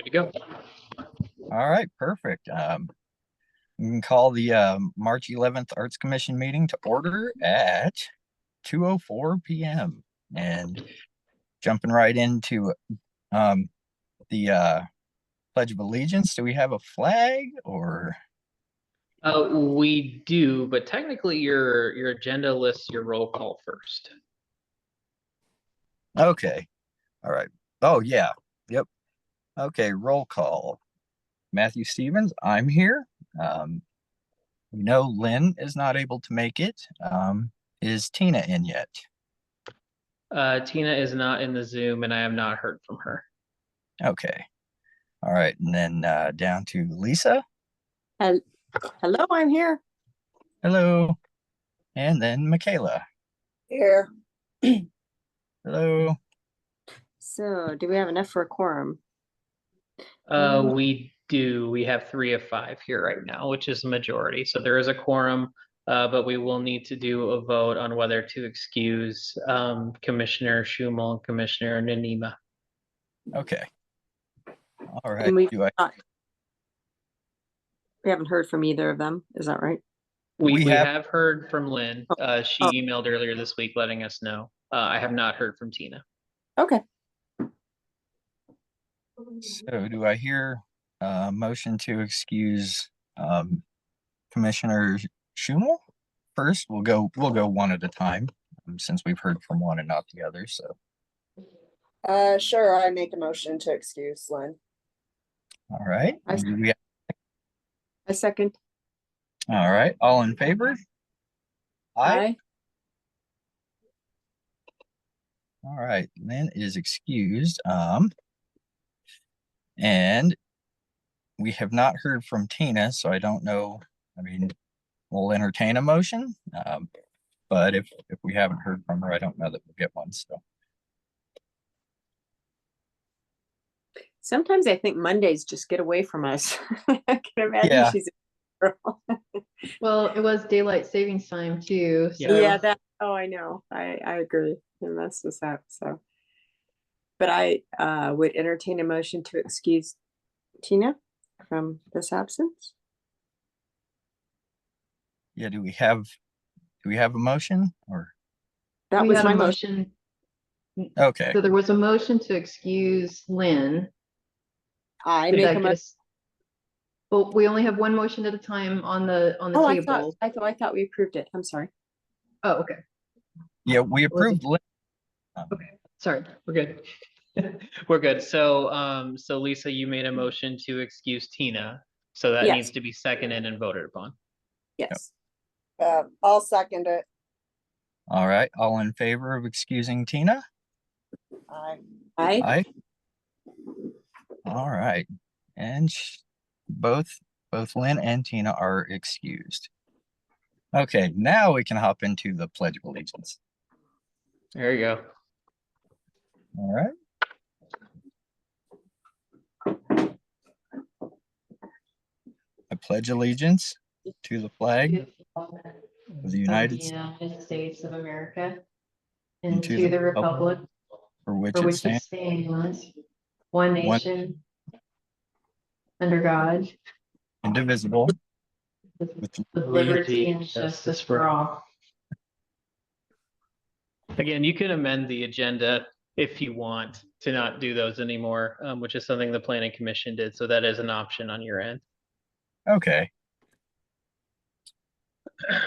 to go. All right, perfect. We can call the March 11th Arts Commission meeting to order at 2:04 p.m. And jumping right into the Pledge of Allegiance. Do we have a flag or? We do, but technically your agenda lists your roll call first. Okay. All right. Oh, yeah. Yep. Okay, roll call. Matthew Stevens, I'm here. We know Lynn is not able to make it. Is Tina in yet? Tina is not in the Zoom, and I have not heard from her. Okay. All right. And then down to Lisa. Hello, I'm here. Hello. And then Michaela. Here. Hello. So, do we have enough for a quorum? We do. We have 3 of 5 here right now, which is the majority. So there is a quorum, but we will need to do a vote on whether to excuse Commissioner Schumel and Commissioner Nanima. Okay. All right. And we haven't heard from either of them. Is that right? We have heard from Lynn. She emailed earlier this week letting us know. I have not heard from Tina. Okay. So do I hear a motion to excuse Commissioner Schumel? First, we'll go one at a time since we've heard from one and not the other. So Sure, I make a motion to excuse Lynn. all right. A second. All right. All in favor? Aye. All right. Lynn is excused. And we have not heard from Tina, so I don't know. I mean, we'll entertain a motion. But if we haven't heard from her, I don't know that we'll get one. So Sometimes I think Mondays just get away from us. I can imagine yeah. she's a girl. Well, it was daylight savings time too. So. Yeah, I know. I agree. It messed us up. So, but I would entertain a motion to excuse Tina from this absence. Yeah, do we have a motion or? That we was had my a motion. Okay. So there was a motion to excuse Lynn. I make a motion. Well, we only have one motion at a time on the table. I thought we approved it. I'm sorry. Oh, okay. Yeah, we approved Lynn. Okay, sorry. We're good. We're good. So Lisa, you made a motion to excuse Tina. So that needs to be seconded and voted upon. Yes. I'll second it. All right. All in favor of excusing Tina? Aye. Aye. All right. And both Lynn and Tina are excused. Okay, now we can hop into the Pledge of Allegiance. There you go. All right. I pledge allegiance to the flag of the United States of America and to the republic for which it stands, one nation, under God, indivisible, with liberty and justice for all. Again, you can amend the agenda if you want to not do those anymore, which is something the Planning Commission did. So that is an option on your end. Okay.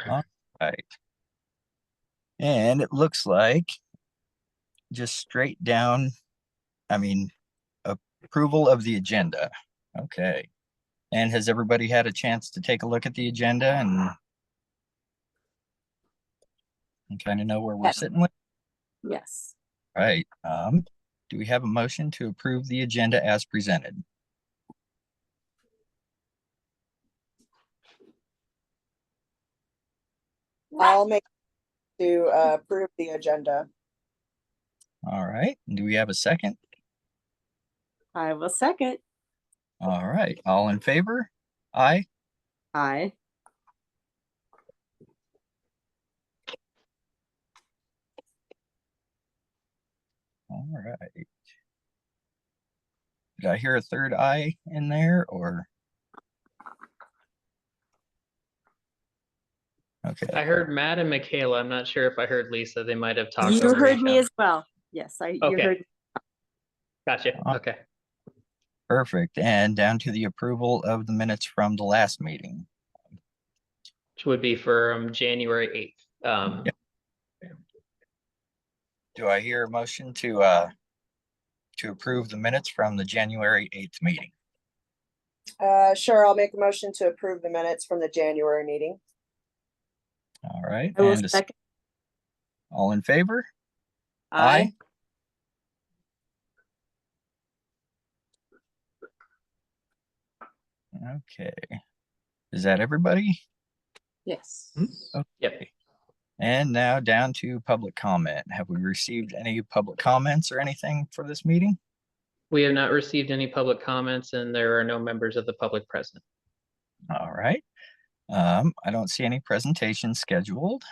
All right. And it looks like just straight down, I mean, approval of the agenda. Okay. And has everybody had a chance to take a look at the agenda and kind of know where we're sitting with? Yes. All right. Do we have a motion to approve the agenda as presented? I'll make to approve the agenda. All right. Do we have a second? I will second. All right. All in favor? Aye. Aye. All right. Did I hear a third I in there or? Okay, I heard Matt and Michaela. I'm not sure if I heard Lisa. They might have talked You over heard each me other. as well. Yes, you Okay. heard. Gotcha. Okay. perfect. And down to the approval of the minutes from the last meeting. Which would be for January 8th. Do I hear a motion to approve the minutes from the January 8th meeting? Sure, I'll make a motion to approve the minutes from the January meeting. All right, I will and second. all in favor? Aye. Okay. Is that everybody? Yes. Yep. And now down to public comment. Have we received any public comments or anything for this meeting? We have not received any public comments and there are no members of the public present. All right. I don't see any presentations scheduled,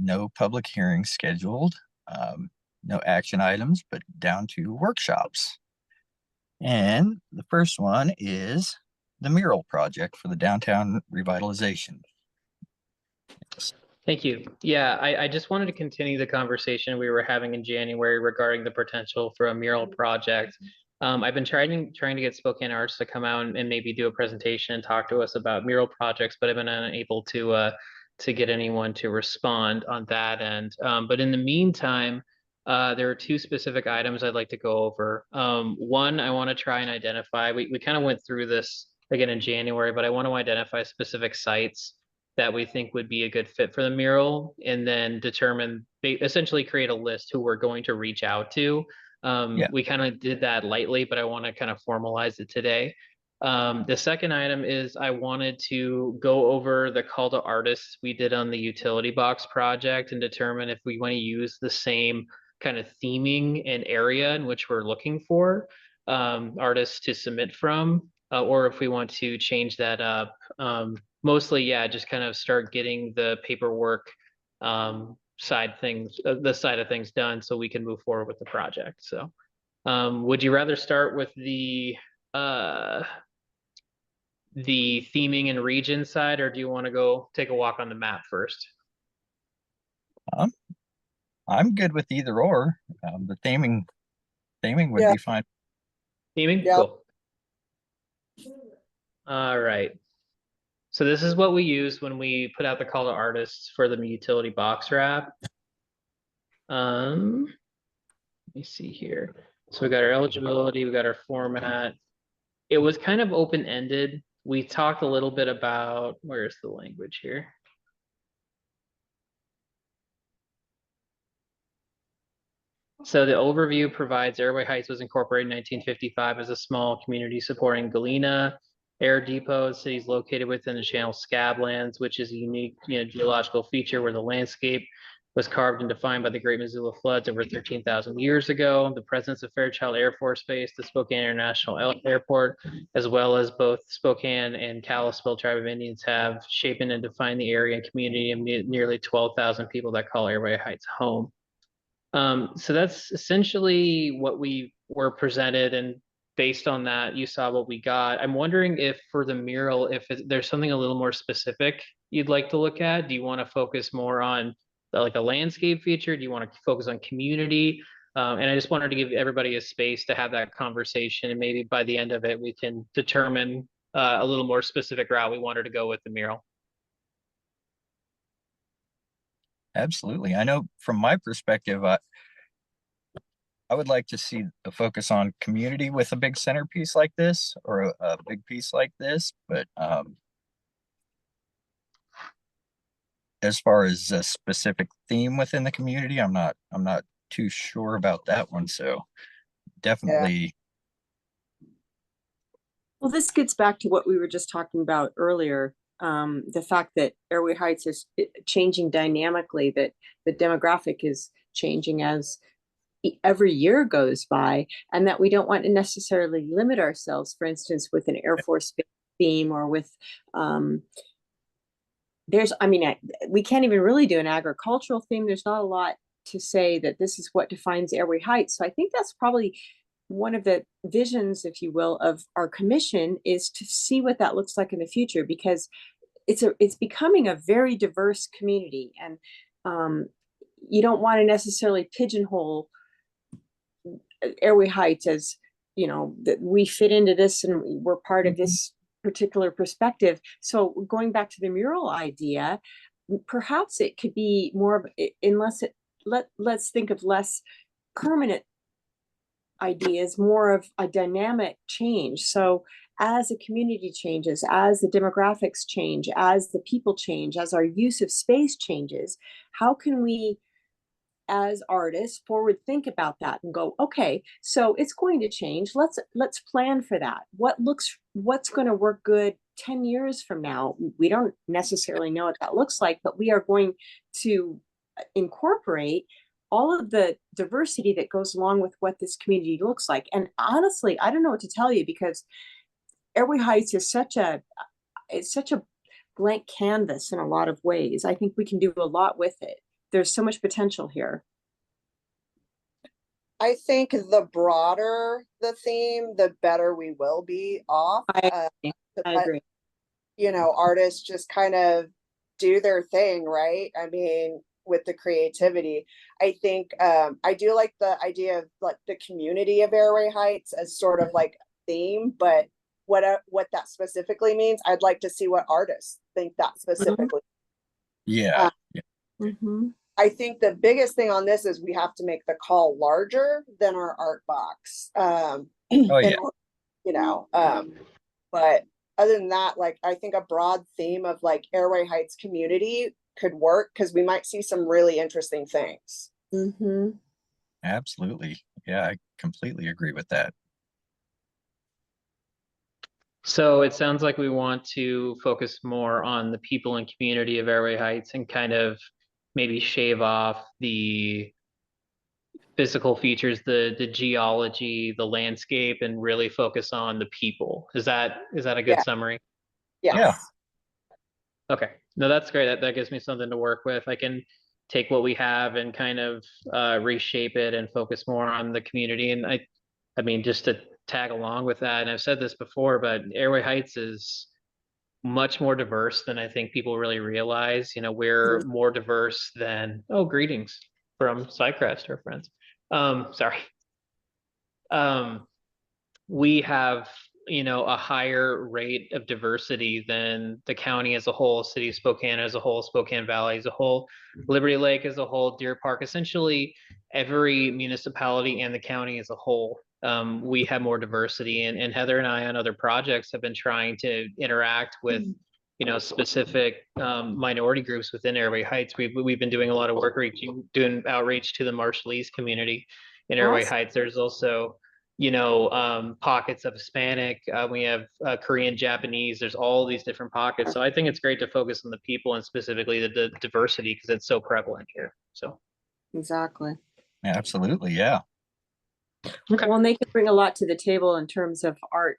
no public hearings scheduled, no action items, but down to workshops. And the first one is the mural project for the downtown revitalization. Thank you. Yeah, I just wanted to continue the conversation we were having in January regarding the potential for a mural project. I've been trying to get Spokane Arts to come out and maybe do a presentation and talk to us about mural projects, but I've been unable to get anyone to respond on that end. But in the meantime, there are two specific items I'd like to go over. One, I want to try and identify, we kind of went through this again in January, but I want to identify specific sites that we think would be a good fit for the mural, and then determine, essentially create a list who we're going to reach out to. Yeah. We kind of did that lightly, but I want to kind of formalize it today. The second item is I wanted to go over the call to artists we did on the utility box project and determine if we want to use the same kind of theming and area in which we're looking for artists to submit from, or if we want to change that up. Mostly, yeah, just kind of start getting the paperwork the side of things done so we can move forward with the project. So would you rather start with the theming and region side, or do you want to go take a walk on the map first? I'm good with either or. The theming would Yeah. be fine. Theming? Yeah. Cool. All right. So this is what we use when we put out the call to artists for the utility box wrap. Let me see here. So we got our eligibility, we got our format. It was kind of open-ended. We talked a little bit about, where's the language here? So the overview provides Airway Heights was incorporated in 1955 as a small community supporting Galena Air Depot. The city is located within the Channel Scablands, which is a unique geological feature where the landscape was carved and defined by the Great Missoula floods over 13,000 years ago. The presence of Fairchild Air Force Base, the Spokane International Airport, as well as both Spokane and Kalispell Tribe of Indians have shaped and defined the area and community of nearly 12,000 people that call Airway Heights home. So that's essentially what we were presented, and based on that, you saw what we got. I'm wondering if for the mural, if there's something a little more specific you'd like to look at. Do you want to focus more on like a landscape feature? Do you want to focus on community? And I just wanted to give everybody a space to have that conversation, and maybe by the end of it, we can determine a little more specific route we wanted to go with the mural. Absolutely. I know from my perspective, I would like to see a focus on community with a big centerpiece like this, or a big piece like this. But as far as a specific theme within the community, I'm not too sure about that one. So definitely. Well, this gets back to what we were just talking about earlier. The fact that Airway Heights is changing dynamically, that the demographic is changing as every year goes by, and that we don't want to necessarily limit ourselves, for instance, with an Air Force theme, or with we can't even really do an agricultural theme. There's not a lot to say that this is what defines Airway Heights. So I think that's probably one of the visions, if you will, of our commission is to see what that looks like in the future, because it's becoming a very diverse community, and you don't want to necessarily pigeonhole Airway Heights as, you know, that we fit into this and we're part of this particular perspective. So going back to the mural idea, perhaps it could be more of, unless it, let's think of less permanent ideas, more of a dynamic change. So as the community changes, as the demographics change, as the people change, as our use of space changes, how can we, as artists, forward think about that and go, okay, so it's going to change. Let's plan for that. What's going to work good 10 years from now? We don't necessarily know what that looks like, but we are going to incorporate all of the diversity that goes along with what this community looks like. And honestly, I don't know what to tell you, because Airway Heights is such a blank canvas in a lot of ways. I think we can do a lot with it. There's so much potential here. I think the broader the theme, the better we will be off. I agree. You know, artists just kind of do their thing, right? I mean, with the creativity, I think I do like the idea of like the community of Airway Heights as sort of like a theme, but what that specifically means, I'd like to see what artists think that specifically. Yeah. I think the biggest thing on this is we have to make the call larger than our art box. Oh yeah. You know, but other than that, like, I think a broad theme of like Airway Heights community could work, because we might see some really interesting things. Absolutely. Yeah, I completely agree with that. So it sounds like we want to focus more on the people and community of Airway Heights and kind of maybe shave off the physical features, the geology, the landscape, and really focus on the people. Is that a good summary? Yes. Yeah. Okay. No, that's great. That gives me something to work with. I can take what we have and kind of reshape it and focus more on the community. And I mean, just to tag along with that, and I've said this before, but Airway Heights is much more diverse than I think people really realize. You know, we're more diverse than, oh, greetings from Psycrest, our friends. Sorry. We have, you know, a higher rate of diversity than the county as a whole, city of Spokane as a whole, Spokane Valley as a whole, Liberty Lake as a whole, Deer Park, essentially every municipality and the county as a whole. We have more diversity, and Heather and I on other projects have been trying to interact with, you know, specific minority groups within Airway Heights. We've been doing a lot of work doing outreach to the Marshallese community in Airway Heights. There's also, you know, pockets of Hispanic. We have Korean, Japanese. There's all these different pockets. So I think it's great to focus on the people and specifically the diversity, because it's so prevalent here. So Exactly. Absolutely. Yeah. okay. Well, and they can bring a lot to the table in terms of art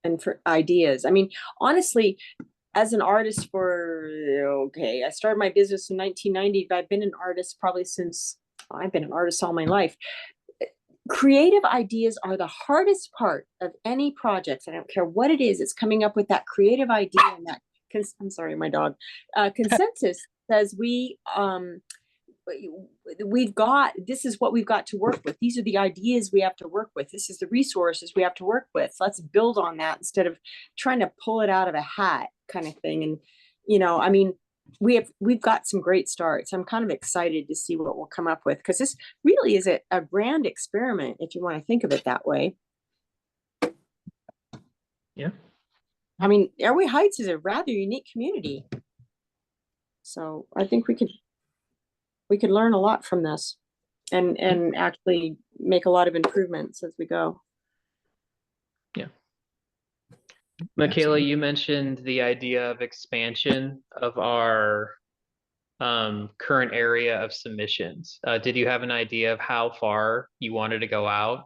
and for ideas. I mean, honestly, as an artist I started my business in 1990, but I've been an artist probably since I've been an artist all my life. Creative ideas are the hardest part of any project. I don't care what it is. It's coming up with that creative idea and that I'm sorry, my dog. Consensus says this is what we've got to work with. These are the ideas we have to work with. This is the resources we have to work with. Let's build on that instead of trying to pull it out of a hat kind of thing. And, you know, I mean, we've got some great starts. I'm kind of excited to see what we'll come up with, because this really is a grand experiment, if you want to think of it that way. Yeah. I mean, Airway Heights is a rather unique community. So I think we could learn a lot from this and actually make a lot of improvements as we go. Yeah. Michaela, you mentioned the idea of expansion of our current area of submissions. Did you have an idea of how far you wanted to go out?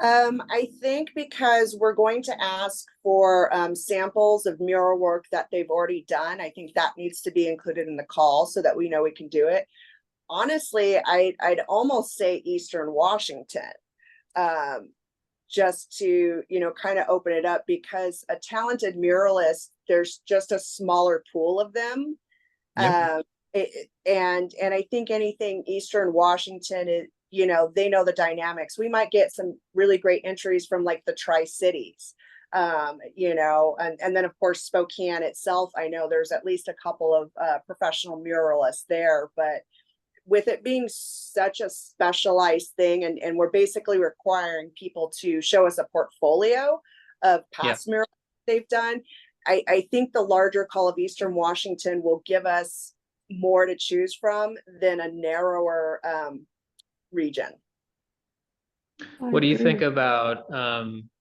I think because we're going to ask for samples of mural work that they've already done, I think that needs to be included in the call so that we know we can do it. Honestly, I'd almost say Eastern Washington, just to, you know, kind of open it up, because a talented muralist, there's just a smaller pool of them. Yep. And I think anything Eastern Washington is, you know, they know the dynamics. We might get some really great entries from like the Tri-Cities, you know, and then of course Spokane itself, I know there's at least a couple of professional muralists there, but with it being such a specialized thing, and we're basically requiring people to show us a portfolio of past murals they've done, I think the larger call of Eastern Washington will give us more to choose from than a narrower region. What do you think about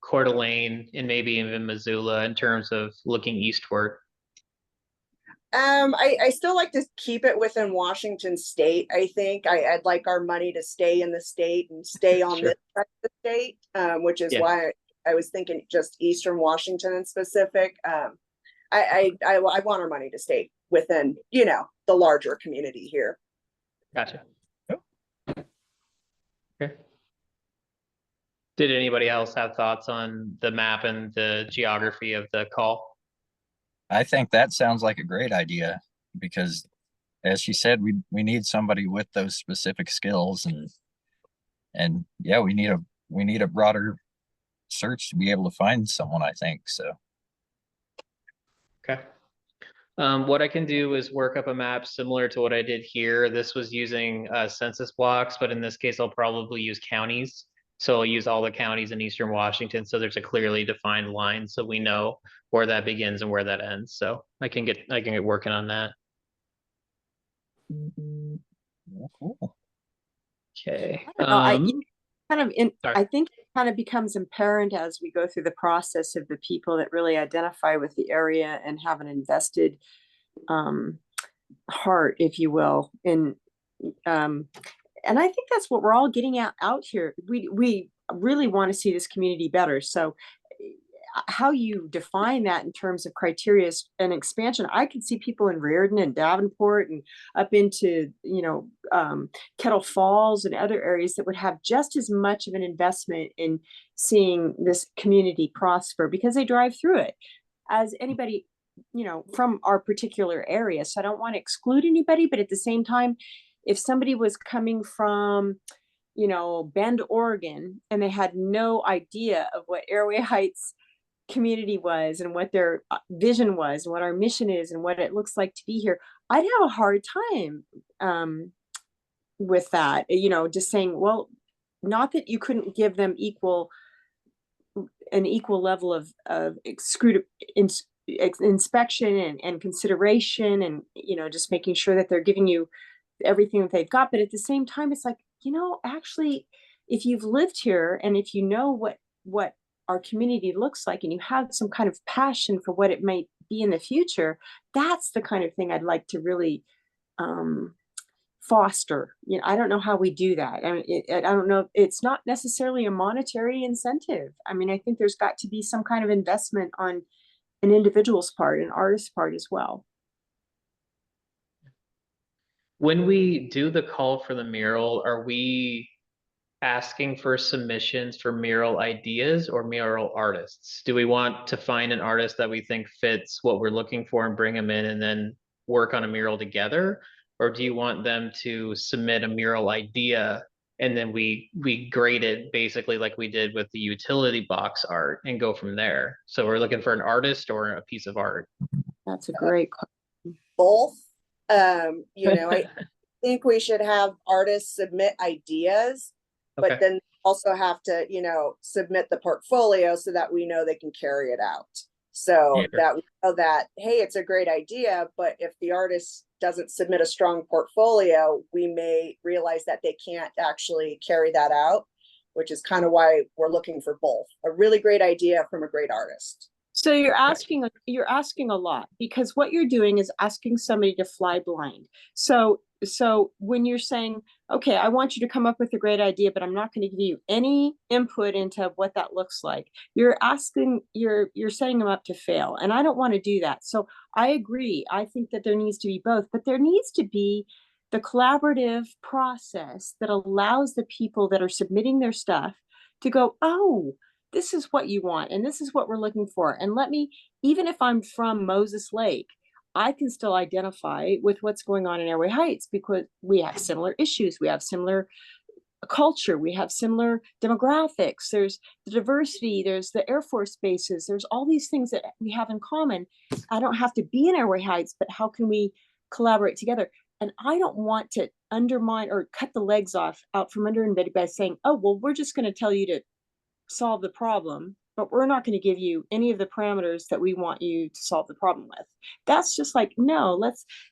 Coeur d'Alene and maybe even Missoula in terms of looking eastward? I still like to keep it within Washington state. I think I'd like our money to stay in the state and stay on this side of the state, which is why I was thinking just Eastern Washington in specific. I want our money to stay within, you know, the larger community here. Gotcha. Okay. Did anybody else have thoughts on the map and the geography of the call? I think that sounds like a great idea, because as she said, we need somebody with those specific skills, and yeah, we need a broader search to be able to find someone, I think. So Okay. What I can do is work up a map similar to what I did here. This was using census blocks, but in this case, I'll probably use counties. So I'll use all the counties in Eastern Washington. So there's a clearly defined line, so we know where that begins and where that ends. So I can get working on that. yeah, cool. Okay. I think it kind of becomes apparent as we go through the process of the people that really identify with the area and have an invested heart, if you will, in and I think that's what we're all getting out here. We really want to see this community better. So how you define that in terms of criteria and expansion, I could see people in Reardon and Davenport and up into, you know, Kettle Falls and other areas that would have just as much of an investment in seeing this community prosper, because they drive through it as anybody, you know, from our particular area. So I don't want to exclude anybody, but at the same time, if somebody was coming from, you know, Bend, Oregon, and they had no idea of what Airway Heights community was and what their vision was and what our mission is and what it looks like to be here, I'd have a hard time with that, you know, just saying, well, not that you couldn't give them an equal level of inspection and consideration, and, you know, just making sure that they're giving you everything that they've got. But at the same time, it's like, you know, actually, if you've lived here and if you know what our community looks like, and you have some kind of passion for what it might be in the future, that's the kind of thing I'd like to really foster. You know, I don't know how we do that. I mean, I don't know. It's not necessarily a monetary incentive. I mean, I think there's got to be some kind of investment on an individual's part, an artist's part as well. When we do the call for the mural, are we asking for submissions for mural ideas or mural artists? Do we want to find an artist that we think fits what we're looking for and bring them in and then work on a mural together? Or do you want them to submit a mural idea and then we grade it basically like we did with the utility box art and go from there? So we're looking for an artist or a piece of art? That's a great question. Both. You know, I think we should have artists submit ideas, but then also have to, you know, submit the portfolio so that we know they can carry it out. So that we know that, hey, it's a great idea, but if the artist doesn't submit a strong portfolio, we may realize that they can't actually carry that out, which is kind of why we're looking for both. A really great idea from a great artist. So you're asking a lot, because what you're doing is asking somebody to fly blind. So when you're saying, okay, I want you to come up with a great idea, but I'm not going to give you any input into what that looks like, you're setting them up to fail. And I don't want to do that. So I agree. I think that there needs to be both, but there needs to be the collaborative process that allows the people that are submitting their stuff to go, oh, this is what you want, and this is what we're looking for. And let me, even if I'm from Moses Lake, I can still identify with what's going on in Airway Heights because we have similar issues. We have similar culture. We have similar demographics. There's the diversity. There's the Air Force bases. There's all these things that we have in common. I don't have to be in Airway Heights, but how can we collaborate together? And I don't want to undermine or cut the legs off out from under anybody by saying, oh, well, we're just going to tell you to solve the problem, but we're not going to give you any of the parameters that we want you to solve the problem with. That's just like, no,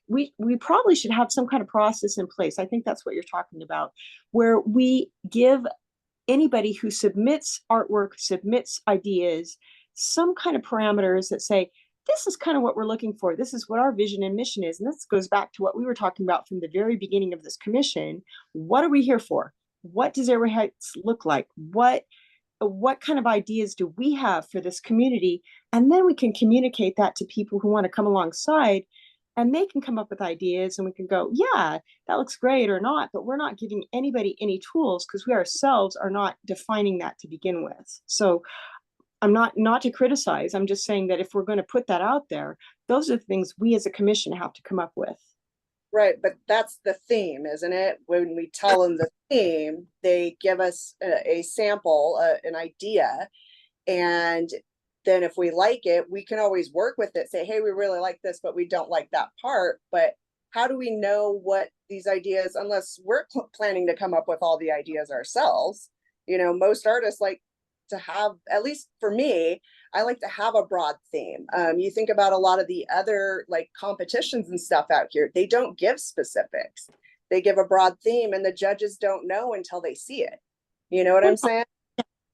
we probably should have some kind of process in place. I think that's what you're talking about, where we give anybody who submits artwork, submits ideas, some kind of parameters that say, this is kind of what we're looking for. This is what our vision and mission is. And this goes back to what we were talking about from the very beginning of this commission. What are we here for? What does Airway Heights look like? What kind of ideas do we have for this community? And then we can communicate that to people who want to come alongside, and they can come up with ideas and we can go, yeah, that looks great or not, but we're not giving anybody any tools because we ourselves are not defining that to begin with. So I'm not to criticize. I'm just saying that if we're going to put that out there, those are the things we as a commission have to come up with. Right, but that's the theme, isn't it? When we tell them the theme, they give us a sample, an idea, and then if we like it, we can always work with it, say, hey, we really like this, but we don't like that part. But how do we know what these ideas, unless we're planning to come up with all the ideas ourselves? You know, most artists like to have, at least for me, I like to have a broad theme. You think about a lot of the other like competitions and stuff out here, they don't give specifics. They give a broad theme and the judges don't know until they see it. You know what I'm saying?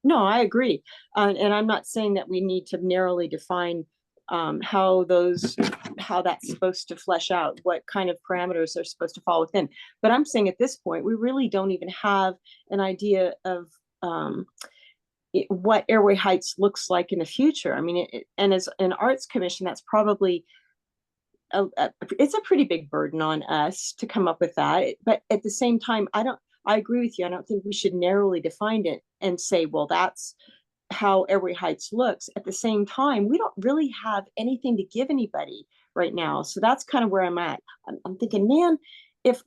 No, I agree. And I'm not saying that we need to narrowly define how that's supposed to flesh out, what kind of parameters they're supposed to fall within. But I'm saying at this point, we really don't even have an idea of what Airway Heights looks like in the future. I mean, and as an arts commission, that's probably it's a pretty big burden on us to come up with that. But at the same time, I agree with you. I don't think we should narrowly define it and say, well, that's how Airway Heights looks. At the same time, we don't really have anything to give anybody right now. So that's kind of where I'm at. I'm thinking, man, if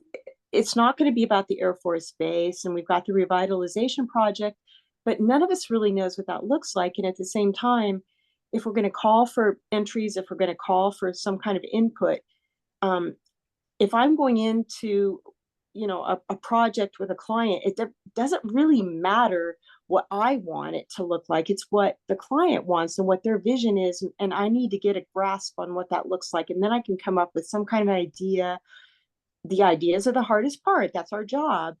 it's not going to be about the Air Force Base and we've got the revitalization project, but none of us really knows what that looks like. And at the same time, if we're going to call for entries, if we're going to call for some kind of input, if I'm going into, a project with a client, it doesn't really matter what I want it to look like. It's what the client wants and what their vision is. And I need to get a grasp on what that looks like. And then I can come up with some kind of idea. The ideas are the hardest part. That's our job.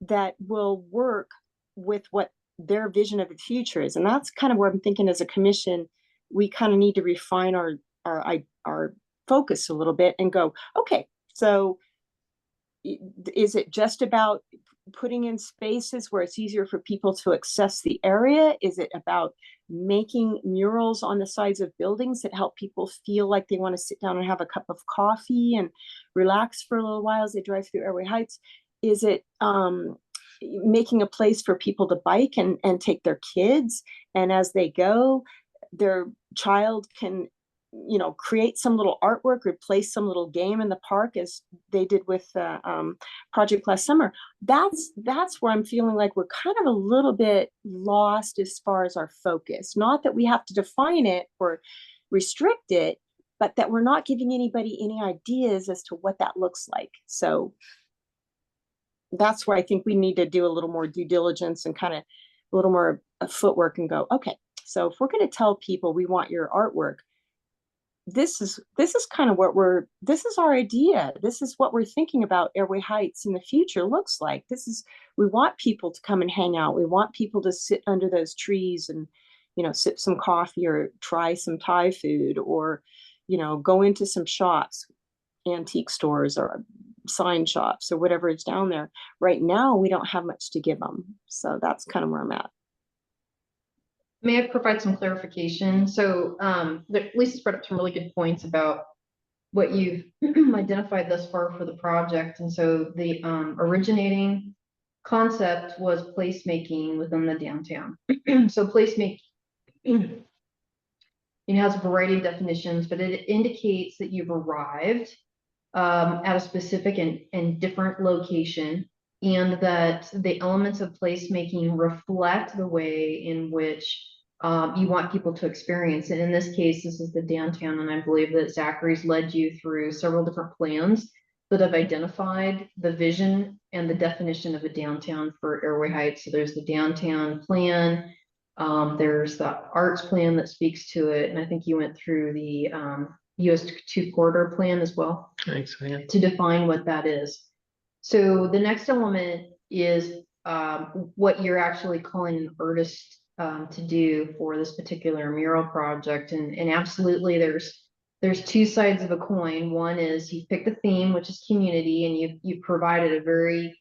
That will work with what their vision of the future is. And that's kind of where I'm thinking as a commission, we kind of need to refine our focus a little bit and go, okay, so is it just about putting in spaces where it's easier for people to access the area? Is it about making murals on the sides of buildings that help people feel like they want to sit down and have a cup of coffee and relax for a little while as they drive through Airway Heights? Is it making a place for people to bike and take their kids, and as they go, their child can create some little artwork, replace some little game in the park, as they did with the project last summer? That's where I'm feeling like we're kind of a little bit lost as far as our focus. Not that we have to define it or restrict it, but that we're not giving anybody any ideas as to what that looks like. So that's where I think we need to do a little more due diligence and kind of a little more footwork and go, okay, so if we're going to tell people we want your artwork, this is kind of this is our idea. This is what we're thinking about Airway Heights in the future looks like. We want people to come and hang out. We want people to sit under those trees and, sip some coffee or try some Thai food or, go into some shops, antique stores or sign shops or whatever is down there. Right now, we don't have much to give them. So that's kind of where I'm at. May I provide some clarification? So Lisa's brought up some really good points about what you've identified thus far for the project. And so the originating concept was placemaking within the downtown. So placemaking, it has a variety of definitions, but it indicates that you've arrived at a specific and different location, and that the elements of placemaking reflect the way in which you want people to experience it. In this case, this is the downtown, and I believe that Zachary's led you through several different plans that have identified the vision and the definition of a downtown for Airway Heights. So there's the downtown plan, there's the arts plan that speaks to it, and I think you went through the US 2 corridor plan as well. Thanks, man. To define what that is. So the next element is what you're actually calling an artist to do for this particular mural project. And absolutely there's two sides of a coin. One is you picked a theme, which is community, and you provided a very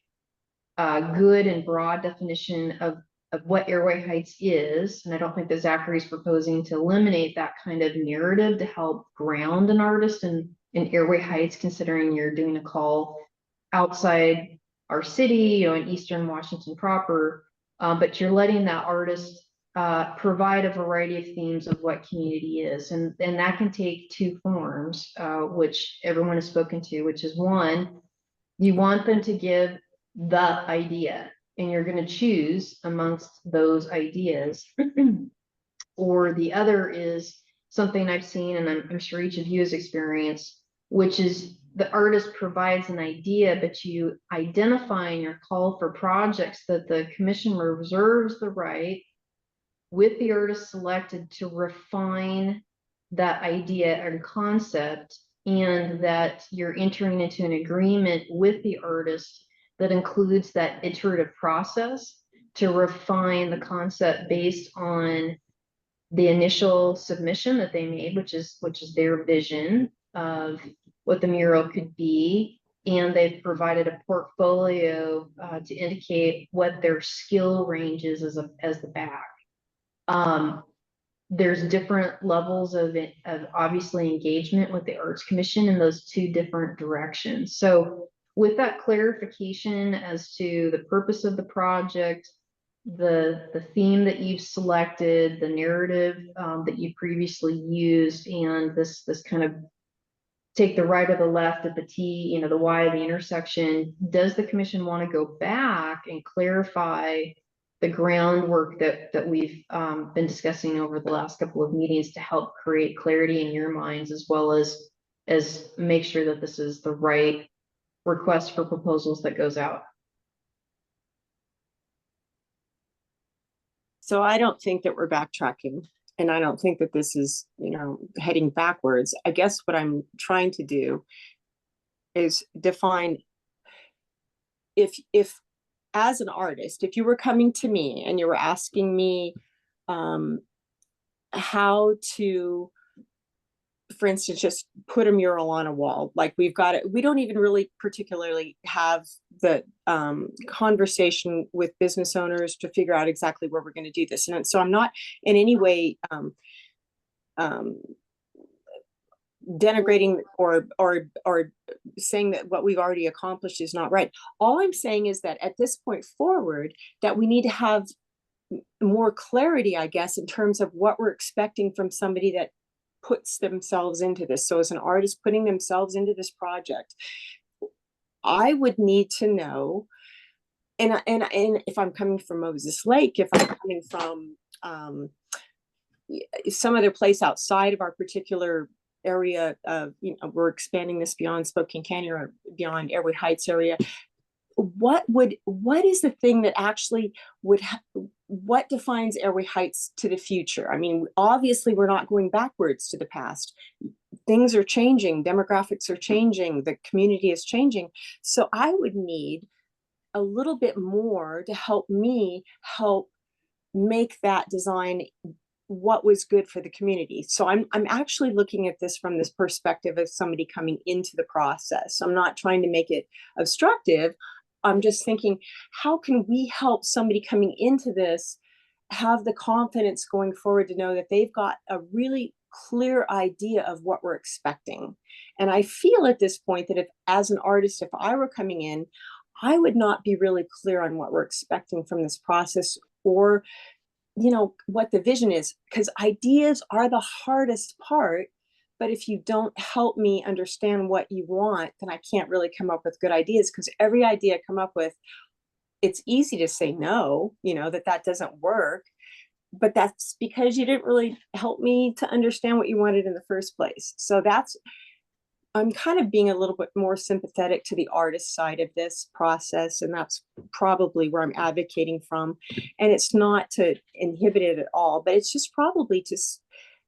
good and broad definition of what Airway Heights is. And I don't think that Zachary's proposing to eliminate that kind of narrative to help ground an artist in Airway Heights, considering you're doing a call outside our city, in Eastern Washington proper, but you're letting that artist provide a variety of themes of what community is. And that can take two forms, which everyone has spoken to, which is one, you want them to give the idea, and you're going to choose amongst those ideas. Or the other is something I've seen, and I'm sure each of you has experienced, which is the artist provides an idea, but you identify in your call for projects that the commission reserves the right with the artist selected to refine that idea and concept, and that you're entering into an agreement with the artist that includes that iterative process to refine the concept based on the initial submission that they made, which is their vision of what the mural could be, and they've provided a portfolio to indicate what their skill range is as the back. There's different levels of obviously engagement with the Arts Commission in those two different directions. So with that clarification as to the purpose of the project, the theme that you've selected, the narrative that you previously used, and this kind of take the right or the left at the T, the Y, the intersection, does the commission want to go back and clarify the groundwork that we've been discussing over the last couple of meetings to help create clarity in your minds, as well as make sure that this is the right request for proposals that goes out? So I don't think that we're backtracking, and I don't think that this is, heading backwards. I guess what I'm trying to do is define, if as an artist, if you were coming to me and you were asking me how to, for instance, just put a mural on a wall, like we've got it. We don't even really particularly have the conversation with business owners to figure out exactly where we're going to do this. And so I'm not in any way denigrating or saying that what we've already accomplished is not right. All I'm saying is that at this point forward, that we need to have more clarity, I guess, in terms of what we're expecting from somebody that puts themselves into this. So as an artist putting themselves into this project, I would need to know, and if I'm coming from Moses Lake, if I'm coming from some other place outside of our particular area of, we're expanding this beyond Spokane Canyon or beyond Airway Heights area, what is the thing that actually what defines Airway Heights to the future? I mean, obviously we're not going backwards to the past. Things are changing, demographics are changing, the community is changing. So I would need a little bit more to help make that design what was good for the community. So I'm actually looking at this from this perspective of somebody coming into the process. I'm not trying to make it obstructive. I'm just thinking, how can we help somebody coming into this have the confidence going forward to know that they've got a really clear idea of what we're expecting? And I feel at this point that if, as an artist, if I were coming in, I would not be really clear on what we're expecting from this process, or, you know, what the vision is, because ideas are the hardest part. But if you don't help me understand what you want, then I can't really come up with good ideas, because every idea I come up with, it's easy to say no, you know, that doesn't work. But that's because you didn't really help me to understand what you wanted in the first place. So I'm kind of being a little bit more sympathetic to the artist side of this process, and that's probably where I'm advocating from. And it's not to inhibit it at all, but it's just probably to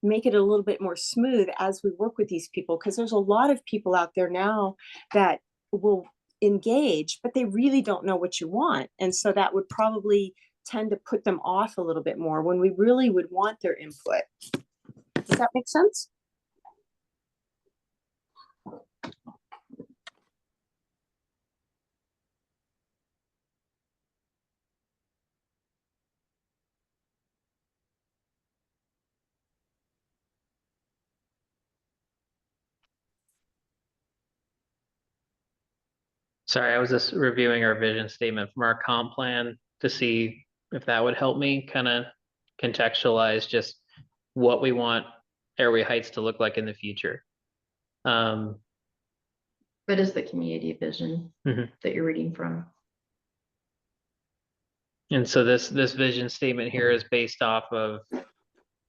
make it a little bit more smooth as we work with these people, because there's a lot of people out there now that will engage, but they really don't know what you want. And so that would probably tend to put them off a little bit more when we really would want their input. Does that make sense? Sorry, I was just reviewing our vision statement from our comp plan to see if that would help me kind of contextualize just what we want Airway Heights to look like in the future. What is the community vision that you're reading from? And so this vision statement here is based off of,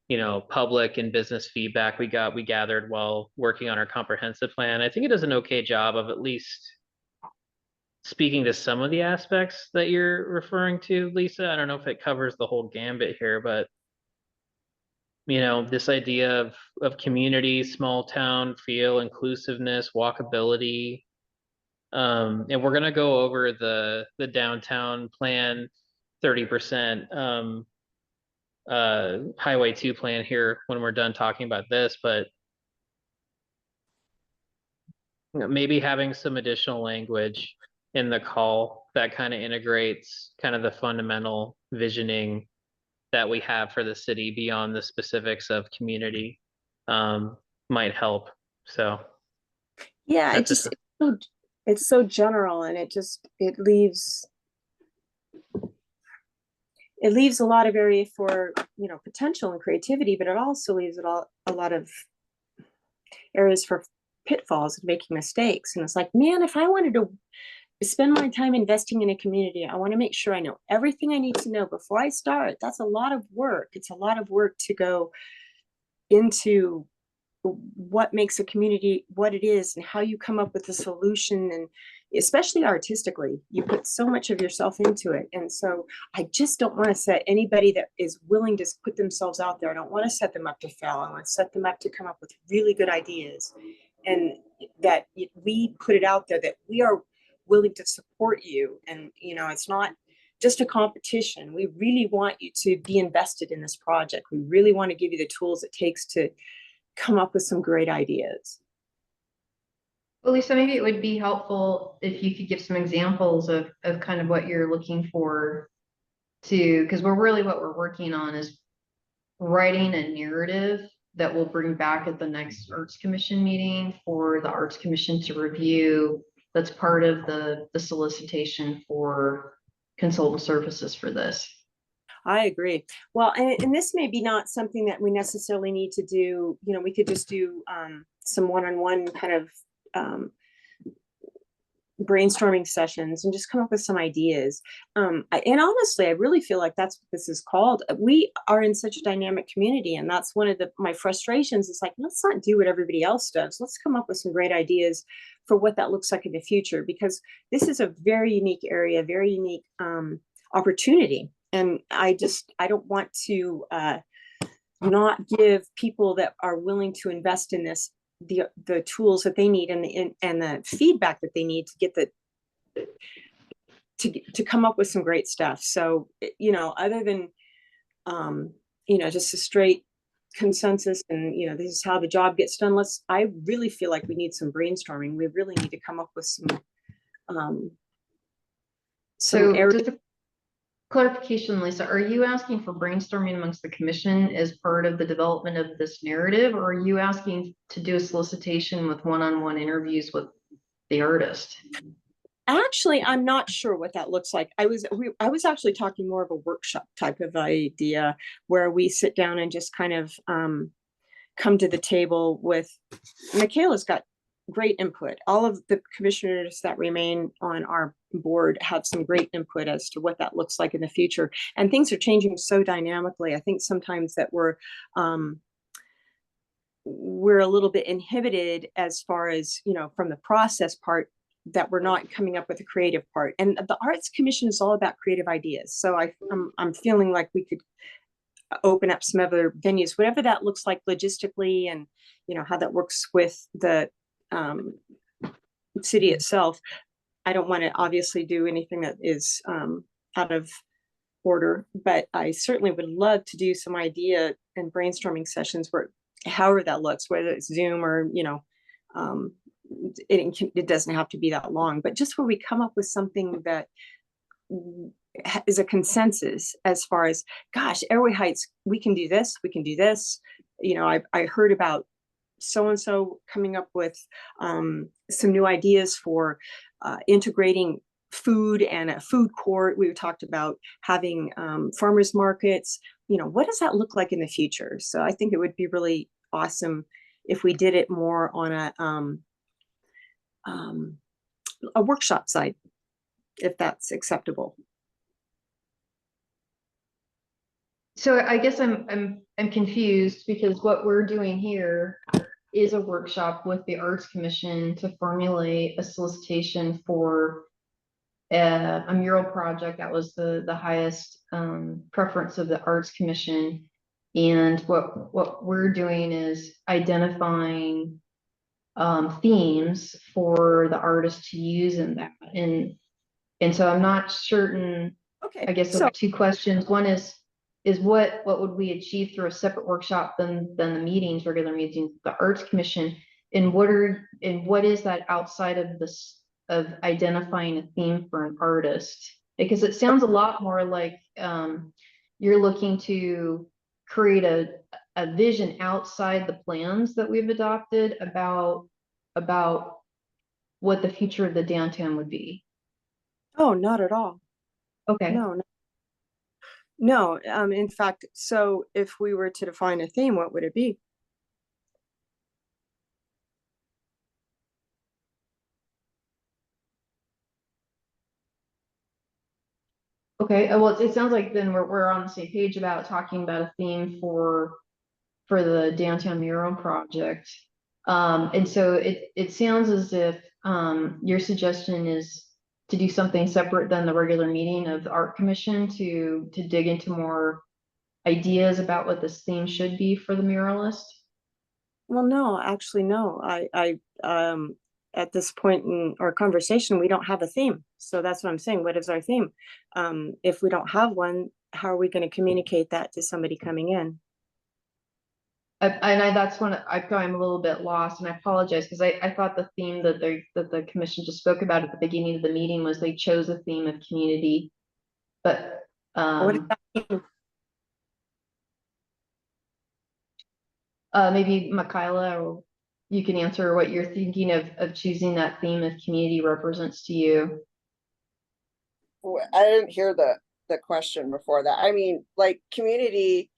you know, public and business feedback we gathered while working on our comprehensive plan. I think it does an okay job of at least speaking to some of the aspects that you're referring to, Lisa. I don't know if it covers the whole gambit here, but you know, this idea of community, small town feel, inclusiveness, walkability. And we're gonna go over the downtown plan 30% Highway 2 plan here when we're done talking about this, but you know, maybe having some additional language in the call that kind of integrates kind of the fundamental visioning that we have for the city beyond the specifics of community might help. So yeah, it's so general, and it leaves a lot of area for, you know, potential and creativity, but it also leaves a lot of areas for pitfalls and making mistakes. And it's like, man, if I wanted to spend my time investing in a community, I want to make sure I know everything I need to know before I start. That's a lot of work. It's a lot of work to go into what makes a community what it is, and how you come up with a solution. And especially artistically, you put so much of yourself into it. And so I just don't want to set anybody that is willing to put themselves out there, I don't want to set them up to fail. I want to set them up to come up with really good ideas, and that we put it out there that we are willing to support you. And, you know, it's not just a competition. We really want you to be invested in this project. We really want to give you the tools it takes to come up with some great ideas. Well, Lisa, maybe it would be helpful if you could give some examples of kind of what you're looking for to, because what we're working on is writing a narrative that we'll bring back at the next Arts Commission meeting for the Arts Commission to review. That's part of the solicitation for consultant services for this. I agree. Well, and this may be not something that we necessarily need to do. You know, we could just do some one-on-one kind of brainstorming sessions and just come up with some ideas. And honestly, I really feel like that's what this is called. We are in such a dynamic community, and that's one of my frustrations. It's like, let's not do what everybody else does. Let's come up with some great ideas for what that looks like in the future, because this is a very unique area, very unique opportunity. And I don't want to not give people that are willing to invest in this the tools that they need and the feedback that they need to get to come up with some great stuff. So, you know, other than you know, just a straight consensus and, you know, this is how the job gets done, I really feel like we need some brainstorming. We really need to come up with some areas. Clarification, Lisa, are you asking for brainstorming amongst the commission as part of the development of this narrative, or are you asking to do a solicitation with one-on-one interviews with the artist? Actually, I'm not sure what that looks like. I was actually talking more of a workshop type of idea where we sit down and just kind of come to the table with, Michaela's got great input. All of the commissioners that remain on our board have some great input as to what that looks like in the future. And things are changing so dynamically. I think sometimes that we're a little bit inhibited as far as, you know, from the process part, that we're not coming up with a creative part. And the Arts Commission is all about creative ideas. So I'm feeling like we could open up some other venues, whatever that looks like logistically, and, you know, how that works with the city itself. I don't want to obviously do anything that is out of order, but I certainly would love to do some idea and brainstorming sessions where, however that looks, whether it's Zoom or, you know, it doesn't have to be that long, but just where we come up with something that is a consensus as far as, gosh, Airway Heights, we can do this, we can do this. You know, I heard about so-and-so coming up with some new ideas for integrating food and a food court. We talked about having farmers markets. You know, what does that look like in the future? So I think it would be really awesome if we did it more on a workshop side, if that's acceptable. So I guess I'm confused, because what we're doing here is a workshop with the Arts Commission to formulate a solicitation for a mural project. That was the highest preference of the Arts Commission. And what we're doing is identifying themes for the artist to use in that. And so I'm not certain. Okay. I guess so two questions. One is what would we achieve through a separate workshop than the meetings, regular meetings, the Arts Commission, and what is that outside of this, of identifying a theme for an artist? Because it sounds a lot more like you're looking to create a vision outside the plans that we've adopted about what the future of the downtown would be. Oh, not at all. Okay. No, in fact, so if we were to define a theme, what would it be? Okay, well, it sounds like then we're on the same page about talking about a theme for the downtown mural project. And so it sounds as if your suggestion is to do something separate than the regular meeting of the Art Commission to dig into more ideas about what this theme should be for the muralist. Well, no, actually, no. I at this point in our conversation, we don't have a theme. So that's what I'm saying. What is our theme? If we don't have one, how are we going to communicate that to somebody coming in? That's when I'm a little bit lost, and I apologize, because I thought the theme that the commission just spoke about at the beginning of the meeting was they chose a theme of community, but What does that mean? maybe Michaela, or you can answer what you're thinking of choosing that theme of community represents to you. I didn't hear the question before that. I mean, like, community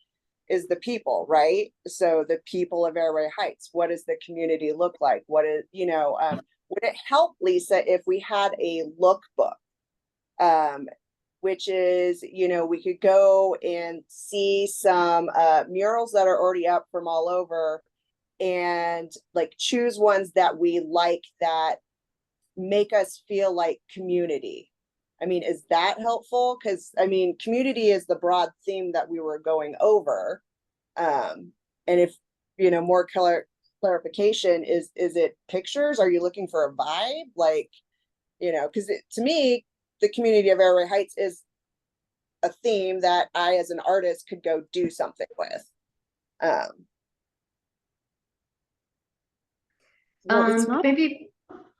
is the people, right? So the people of Airway Heights, what does the community look like? What is, you know, would it help, Lisa, if we had a lookbook, which is, you know, we could go and see some murals that are already up from all over, and like choose ones that we like, that make us feel like community. I mean, is that helpful? Because I mean, community is the broad theme that we were going over. And if, you know, more clarification, is it pictures? Are you looking for a vibe? Like, you know, because to me, the community of Airway Heights is a theme that I, as an artist, could go do something with. Well, it's not. Maybe.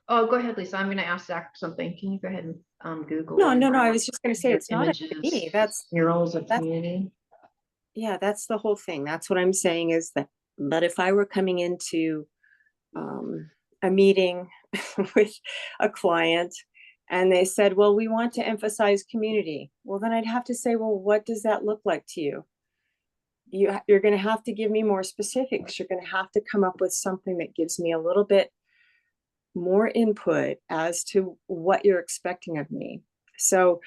Oh, go ahead, Lisa. I'm going to ask Zach something. Can you go ahead and Google? No. I was just going to say it's not images, up to me. That's murals of community. Yeah, that's the whole thing. That's what I'm saying, is that, but if I were coming into a meeting with a client And they said, well, we want to emphasize community. Well, then I'd have to say, well, what does that look like to you? You're going to have to give me more specifics. You're going to have to come up with something that gives me a little bit more input as to what you're expecting of me. So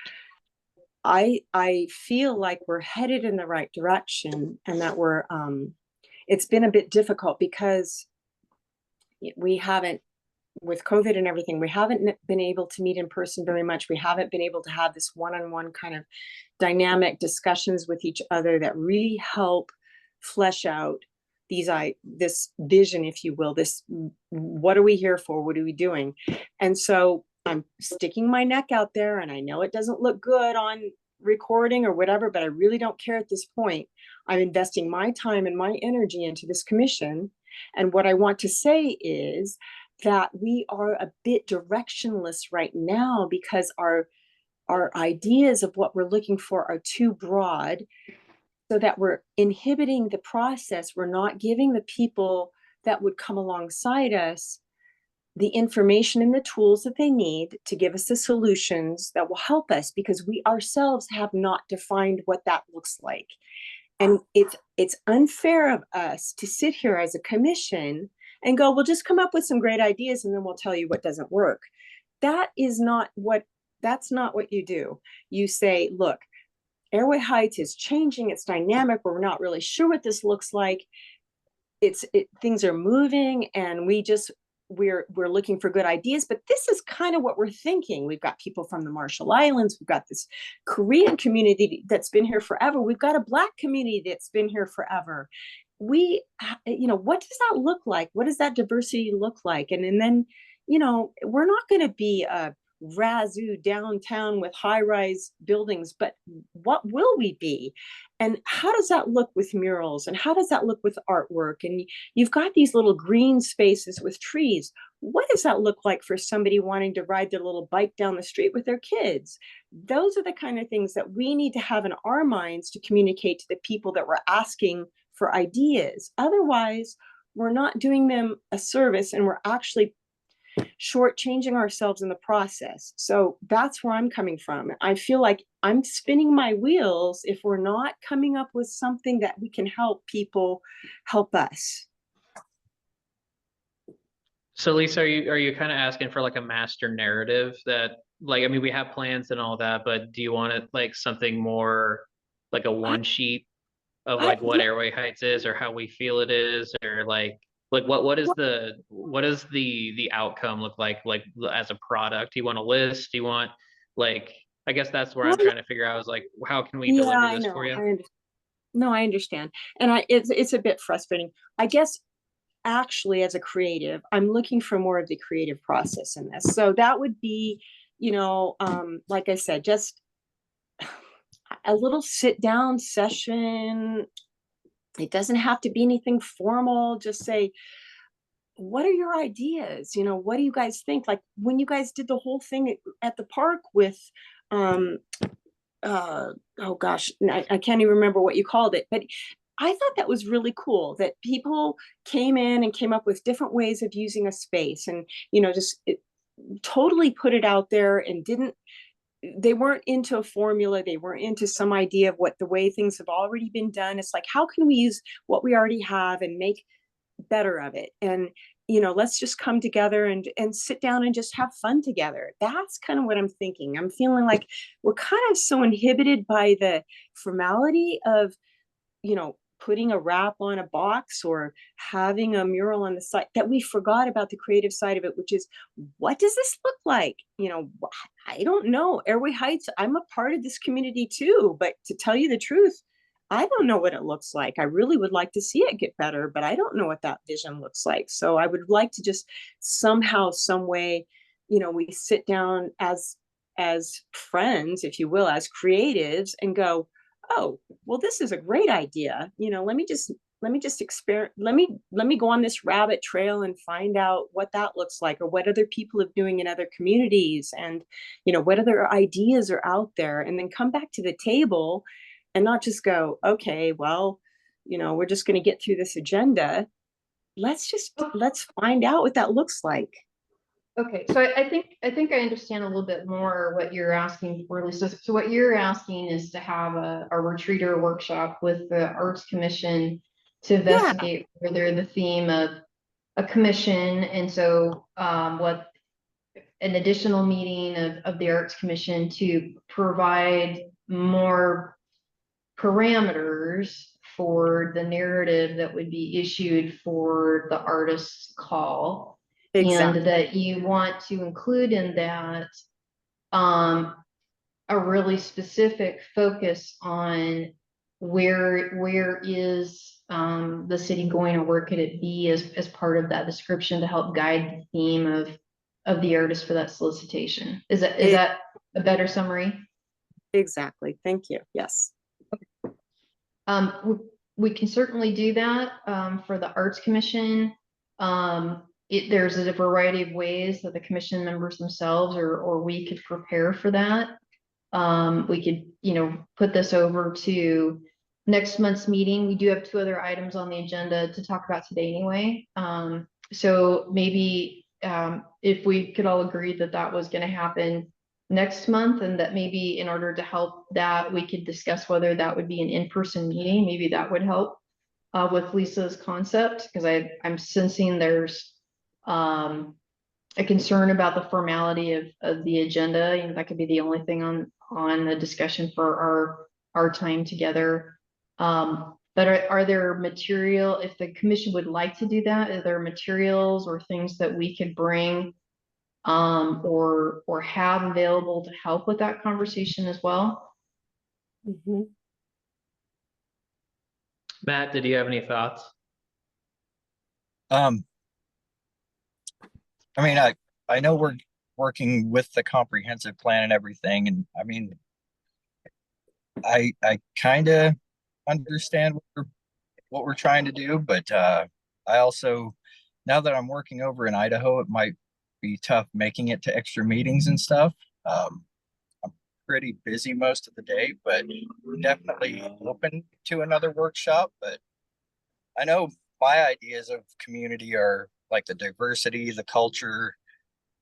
I feel like we're headed in the right direction, and that we're it's been a bit difficult because we haven't, with COVID and everything, we haven't been able to meet in person very much. We haven't been able to have this one-on-one kind of dynamic discussions with each other that really help flesh out this vision, if you will, this, what are we here for? What are we doing? And so I'm sticking my neck out there, and I know it doesn't look good on recording or whatever, but I really don't care at this point. I'm investing my time and my energy into this commission. And what I want to say is that we are a bit directionless right now because our ideas of what we're looking for are too broad, so that we're inhibiting the process. We're not giving the people that would come alongside us the information and the tools that they need to give us the solutions that will help us, because we ourselves have not defined what that looks like. And it's unfair of us to sit here as a commission and go, we'll just come up with some great ideas and then we'll tell you what doesn't work. That's not what you do. You say, look, Airway Heights is changing, it's dynamic, we're not really sure what this looks like. Things are moving, and we're looking for good ideas, but this is kind of what we're thinking. We've got people from the Marshall Islands, we've got this Korean community that's been here forever, we've got a Black community that's been here forever. What does that look like? What does that diversity look like? And then, we're not going to be a razoo downtown with high-rise buildings, but what will we be? And how does that look with murals? And how does that look with artwork? And you've got these little green spaces with trees. What does that look like for somebody wanting to ride their little bike down the street with their kids? Those are the kind of things that we need to have in our minds to communicate to the people that we're asking for ideas. Otherwise, we're not doing them a service, and we're actually shortchanging ourselves in the process. So that's where I'm coming from. I feel like I'm spinning my wheels if we're not coming up with something that we can help people help us. So Lisa, are you kind of asking for like a master narrative that, like, I mean, we have plans and all that, but do you want it like something more like a one sheet of like what Airway Heights is, or how we feel it is, or like what is the outcome look like as a product? Do you want a list? Do you want, like, I guess that's where I'm trying to figure out, is like, how can we deliver this for you? No, I understand. And it's a bit frustrating. I guess actually, as a creative, I'm looking for more of the creative process in this. So that would be, like I said, just a little sit down session. It doesn't have to be anything formal. Just say, what are your ideas? What do you guys think? Like when you guys did the whole thing at the park with, oh gosh, I can't even remember what you called it, but I thought that was really cool that people came in and came up with different ways of using a space, and, totally put it out there, and they weren't into a formula. They weren't into some idea of what the way things have already been done. It's like, how can we use what we already have and make better of it? And, let's just come together and sit down and just have fun together. That's kind of what I'm thinking. I'm feeling like we're kind of so inhibited by the formality of, putting a wrap on a box or having a mural on the site, that we forgot about the creative side of it, which is, what does this look like? I don't know. Airway Heights, I'm a part of this community too, but to tell you the truth, I don't know what it looks like. I really would like to see it get better, but I don't know what that vision looks like. So I would like to just somehow, some way, we sit down as friends, if you will, as creatives, and go, oh, well, this is a great idea. Let me just experiment. Let me go on this rabbit trail and find out what that looks like, or what other people are doing in other communities, and, what other ideas are out there, and then come back to the table and not just go, okay, well, we're just going to get through this agenda. Let's find out what that looks like. Okay, so I think I understand a little bit more what you're asking for, Lisa. So what you're asking is to have a retreat or a workshop with the Arts Commission to investigate further the theme of a commission, and so what an additional meeting of the Arts Commission to provide more parameters for the narrative that would be issued for the artist's call. Exactly. And that you want to include in that a really specific focus on where is the city going, or where could it be as part of that description to help guide the theme of the artist for that solicitation. Is that a better summary? Exactly. Thank you. Yes. We can certainly do that for the Arts Commission. There's a variety of ways that the commission members themselves or we could prepare for that. We could, put this over to next month's meeting. We do have 2 other items on the agenda to talk about today anyway. So maybe if we could all agree that that was going to happen next month, and that maybe in order to help that, we could discuss whether that would be an in-person meeting. Maybe that would help with Lisa's concept, because I'm sensing there's a concern about the formality of the agenda. That could be the only thing on the discussion for our time together. But are there material, if the commission would like to do that, are there materials or things that we could bring or have available to help with that conversation as well? Mhm. Matt, did you have any thoughts? I mean, I know we're working with the comprehensive plan and everything, and I mean, I kind of understand what we're trying to do, but I also, now that I'm working over in Idaho, it might be tough making it to extra meetings and stuff. I'm pretty busy most of the day, but definitely open to another workshop. But I know my ideas of community are like the diversity, the culture,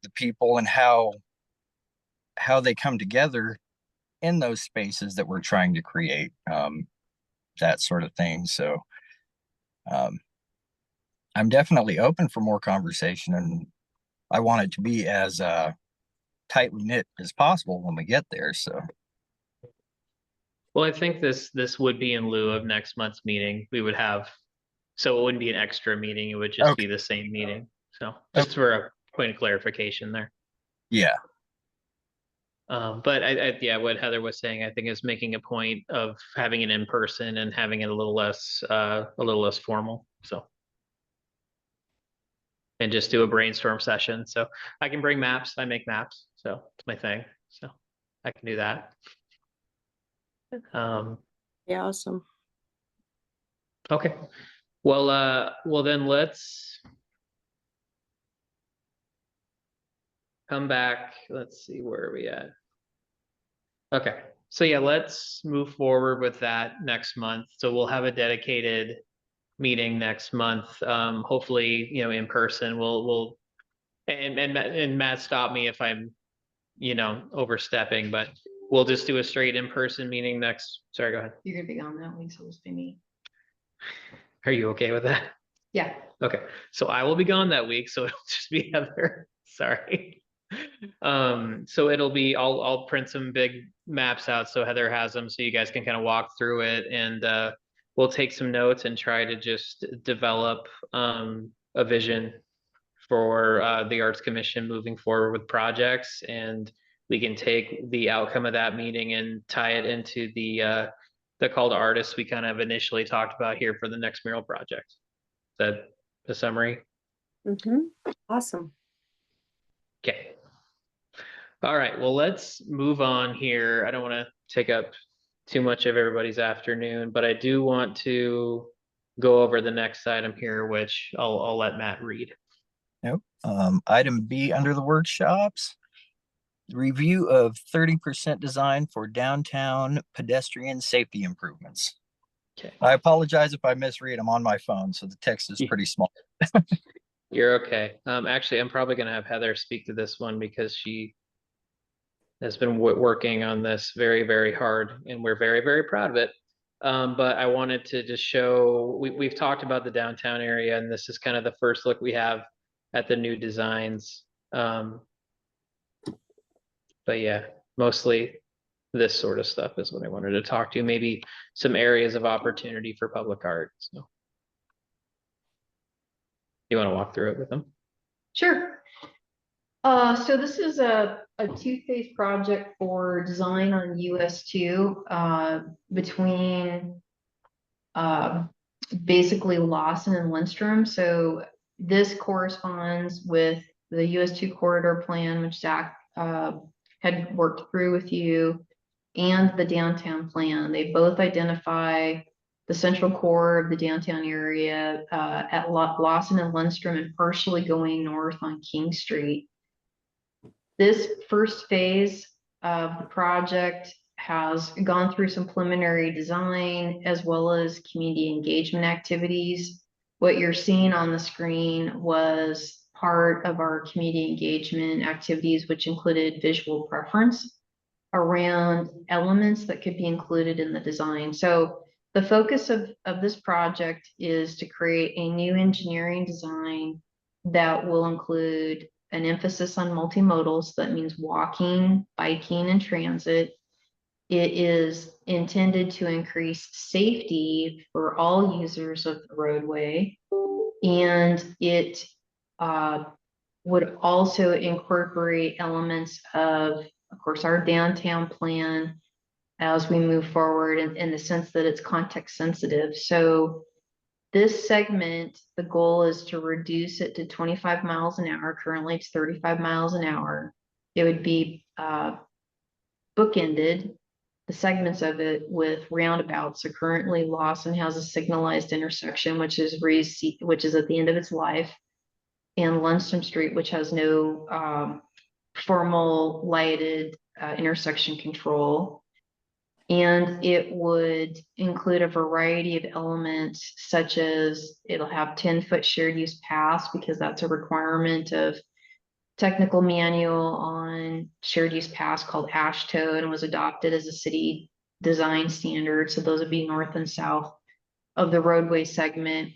the people, and how they come together in those spaces that we're trying to create, that sort of thing. So I'm definitely open for more conversation, and I want it to be as tightly knit as possible when we get there. So Well, I think this would be in lieu of next month's meeting. We would have, so it wouldn't be an extra meeting. It would just be the same meeting. So just for a point of clarification there. yeah. But yeah, what Heather was saying, I think is making a point of having it in person and having it a little less formal. So. And just do a brainstorm session. So I can bring maps. I make maps. So it's my thing. So I can do that. Yeah, awesome. Okay. Well then let's come back. Let's see, where are we at? Okay. So yeah, let's move forward with that next month. So we'll have a dedicated meeting next month. Hopefully, in person. We'll and Matt, stop me if I'm, overstepping, but we'll just do a straight in-person meeting next. Sorry, go ahead. You're gonna be on that week, so it'll be me. Are you okay with that? Yeah. Okay, so I will be gone that week, so it'll just be Heather. Sorry. So it'll be, I'll print some big maps out so Heather has them, so you guys can kind of walk through it, and we'll take some notes and try to just develop a vision for the Arts Commission moving forward with projects, and we can take the outcome of that meeting and tie it into the call to artists we kind of initially talked about here for the next mural project. Is that the summary? Awesome. Okay. All right, well, let's move on here. I don't want to take up too much of everybody's afternoon, but I do want to go over the next item here, which I'll let Matt read. Nope. Item B under the workshops, review of 30% design for downtown pedestrian safety improvements. Okay. I apologize if I misread. I'm on my phone, so the text is pretty small. You're okay. Actually, I'm probably gonna have Heather speak to this one because she has been working on this very, very hard, and we're very, very proud of it. But I wanted to just show, we've talked about the downtown area, and this is kind of the first look we have at the new designs. But yeah, mostly this sort of stuff is what I wanted to talk to, maybe some areas of opportunity for public art. So you want to walk through it with them? Sure. So this is a two-phase project for design on US2 between basically Lawson and Lindstrom. So this corresponds with the US2 corridor plan, which Zach had worked through with you, and the downtown plan. They both identify the central core of the downtown area at Lawson and Lindstrom and partially going north on King Street. This first phase of the project has gone through some preliminary design as well as community engagement activities. What you're seeing on the screen was part of our community engagement activities, which included visual preference around elements that could be included in the design. So the focus of this project is to create a new engineering design that will include an emphasis on multimodal, so that means walking, biking, and transit. It is intended to increase safety for all users of the roadway, and it would also incorporate elements of course, our downtown plan as we move forward in the sense that it's context sensitive. So this segment, the goal is to reduce it to 25 miles an hour. Currently, it's 35 miles an hour. It would be bookended, the segments of it, with roundabouts. So currently, Lawson has a signalized intersection, which is at the end of its life, and Lindstrom Street, which has no formal lighted intersection control. And it would include a variety of elements, such as it'll have 10-foot shared use paths, because that's a requirement of technical manual on shared use paths called ASHTO, and was adopted as a city design standard. So those would be north and south of the roadway segment.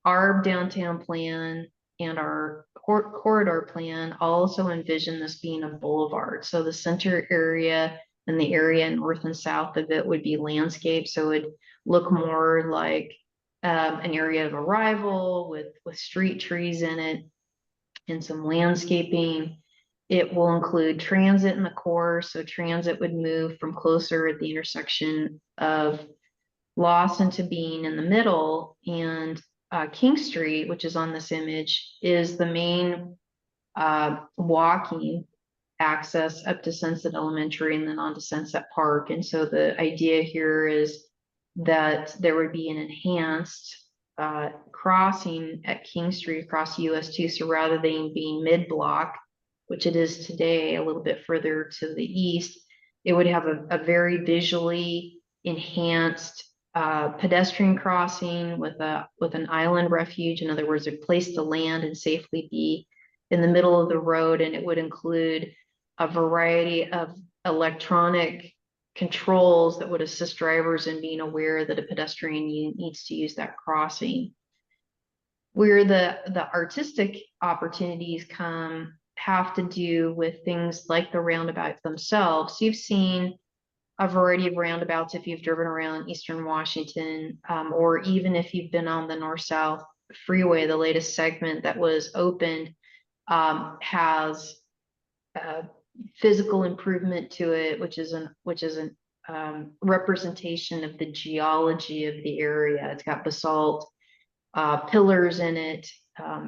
Our downtown plan and our corridor plan also envision this being a boulevard. So the center area and the area north and south of it would be landscape. So it would look more like an area of arrival with street trees in it and some landscaping. It will include transit in the core. So transit would move from closer at the intersection of Lawson to being in the middle, and King Street, which is on this image, is the main walking access up to Sunset Elementary and then on to Sunset Park. And so the idea here is that there would be an enhanced crossing at King Street across US2. So rather than being mid-block, which it is today, a little bit further to the east, it would have a very visually enhanced pedestrian crossing with an island refuge. In other words, a place to land and safely be in the middle of the road. And it would include a variety of electronic controls that would assist drivers in being aware that a pedestrian needs to use that crossing. Where the artistic opportunities have to do with things like the roundabouts themselves. You've seen a variety of roundabouts if you've driven around Eastern Washington, or even if you've been on the north-south freeway. The latest segment that was opened has physical improvement to it, which is an representation of the geology of the area. It's got basalt pillars in it,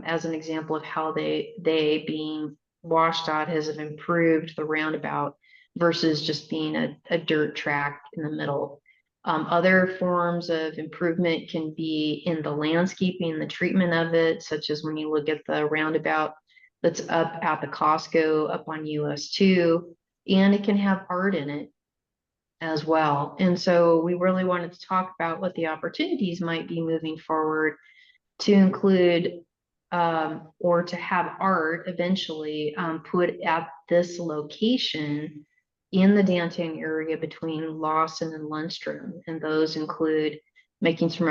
as an example of how they being washed out has improved the roundabout versus just being a dirt track in the middle. Other forms of improvement can be in the landscaping, the treatment of it, such as when you look at the roundabout that's up at the Costco up on US2, and it can have art in it as well. And so we really wanted to talk about what the opportunities might be moving forward to include or to have art eventually put at this location in the downtown area between Lawson and Lundstrom. And those include making some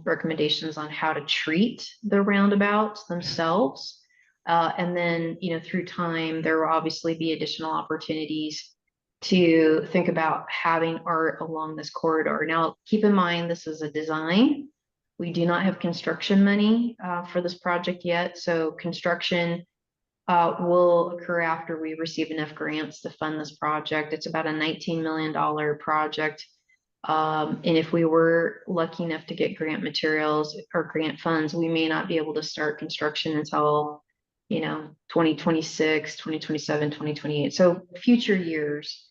recommendations on how to treat the roundabouts themselves. And then, through time, there will obviously be additional opportunities to think about having art along this corridor. Now, keep in mind, this is a design. We do not have construction money for this project yet. So construction will occur after we receive enough grants to fund this project. It's about a $19 million project. And if we were lucky enough to get grant materials or grant funds, we may not be able to start construction until 2026, 2027, 2028. So future years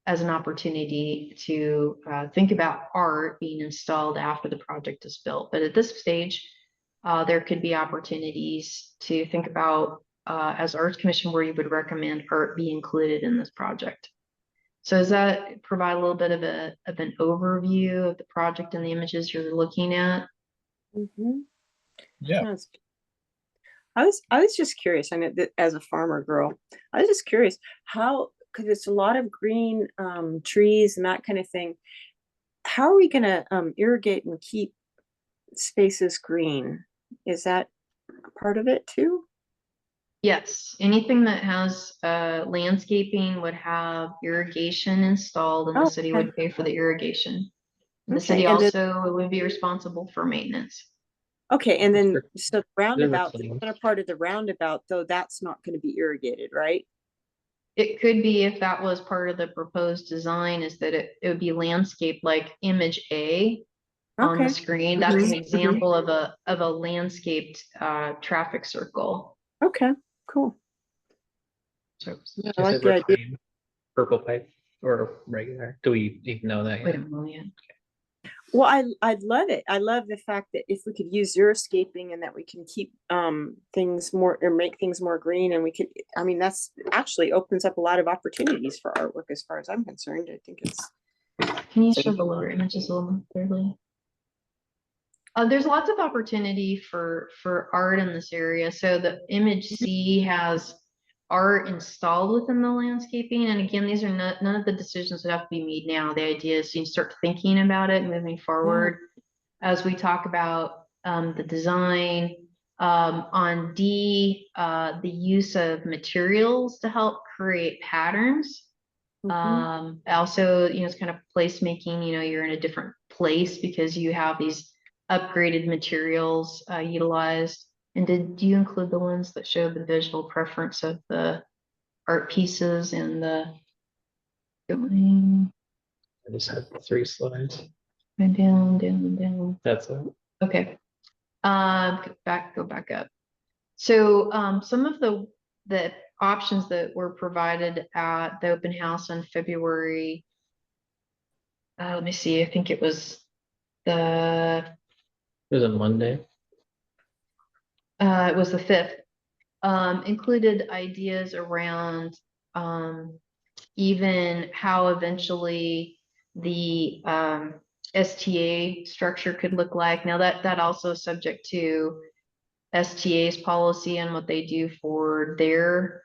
as an opportunity to think about art being installed after the project is built. But at this stage, there could be opportunities to think about as Arts Commission where you would recommend art be included in this project. So does that provide a little bit of an overview of the project and the images you're looking at? Mhm. Yeah. Yes. I was just curious. I know that as a farmer girl, I was just curious how, because it's a lot of green trees and that kind of thing. How are we going to irrigate and keep spaces green? Is that part of it too? Yes, anything that has landscaping would have irrigation installed, and the city Okay. would pay for the irrigation. The Okay, city and then- also would be responsible for maintenance. Okay, and then so Never roundabout, the seen. center part of the roundabout, though, that's not going to be irrigated, right? It could be, if that was part of the proposed design, is that it would be landscape like image A on the Okay. screen. That's an Mhm, mhm. example of a landscaped traffic circle. Okay, cool. So Yeah, I just like a the idea. reclaimed purple pipe or regular? Do we even know that We yet? don't know yet. Well, I'd love it. I love the fact that if we could use xeriscaping and that we can keep things more or make things more green, and we could, I mean, that's actually opens up a lot of opportunities for artwork as far as I'm concerned. I think it's Can you show the lower images a little more clearly? There's lots of opportunity for art in this area. So the image C has art installed within the landscaping. And again, these are none of the decisions that have to be made now. The idea is you start thinking about it moving forward as we talk about the design. On D, the use of materials to help create patterns. Also, it's kind of placemaking, you're in a different place because you have these upgraded materials utilized. And did you include the ones that show the visual preference of the art pieces and the going I just had 3 slides. down? That's it. Okay. Go back up. So some of the options that were provided at the open house on February, let me see, I think it was the It was a Monday. it was the 5th, included ideas around even how eventually the STA structure could look like. Now that also is subject to STA's policy and what they do for their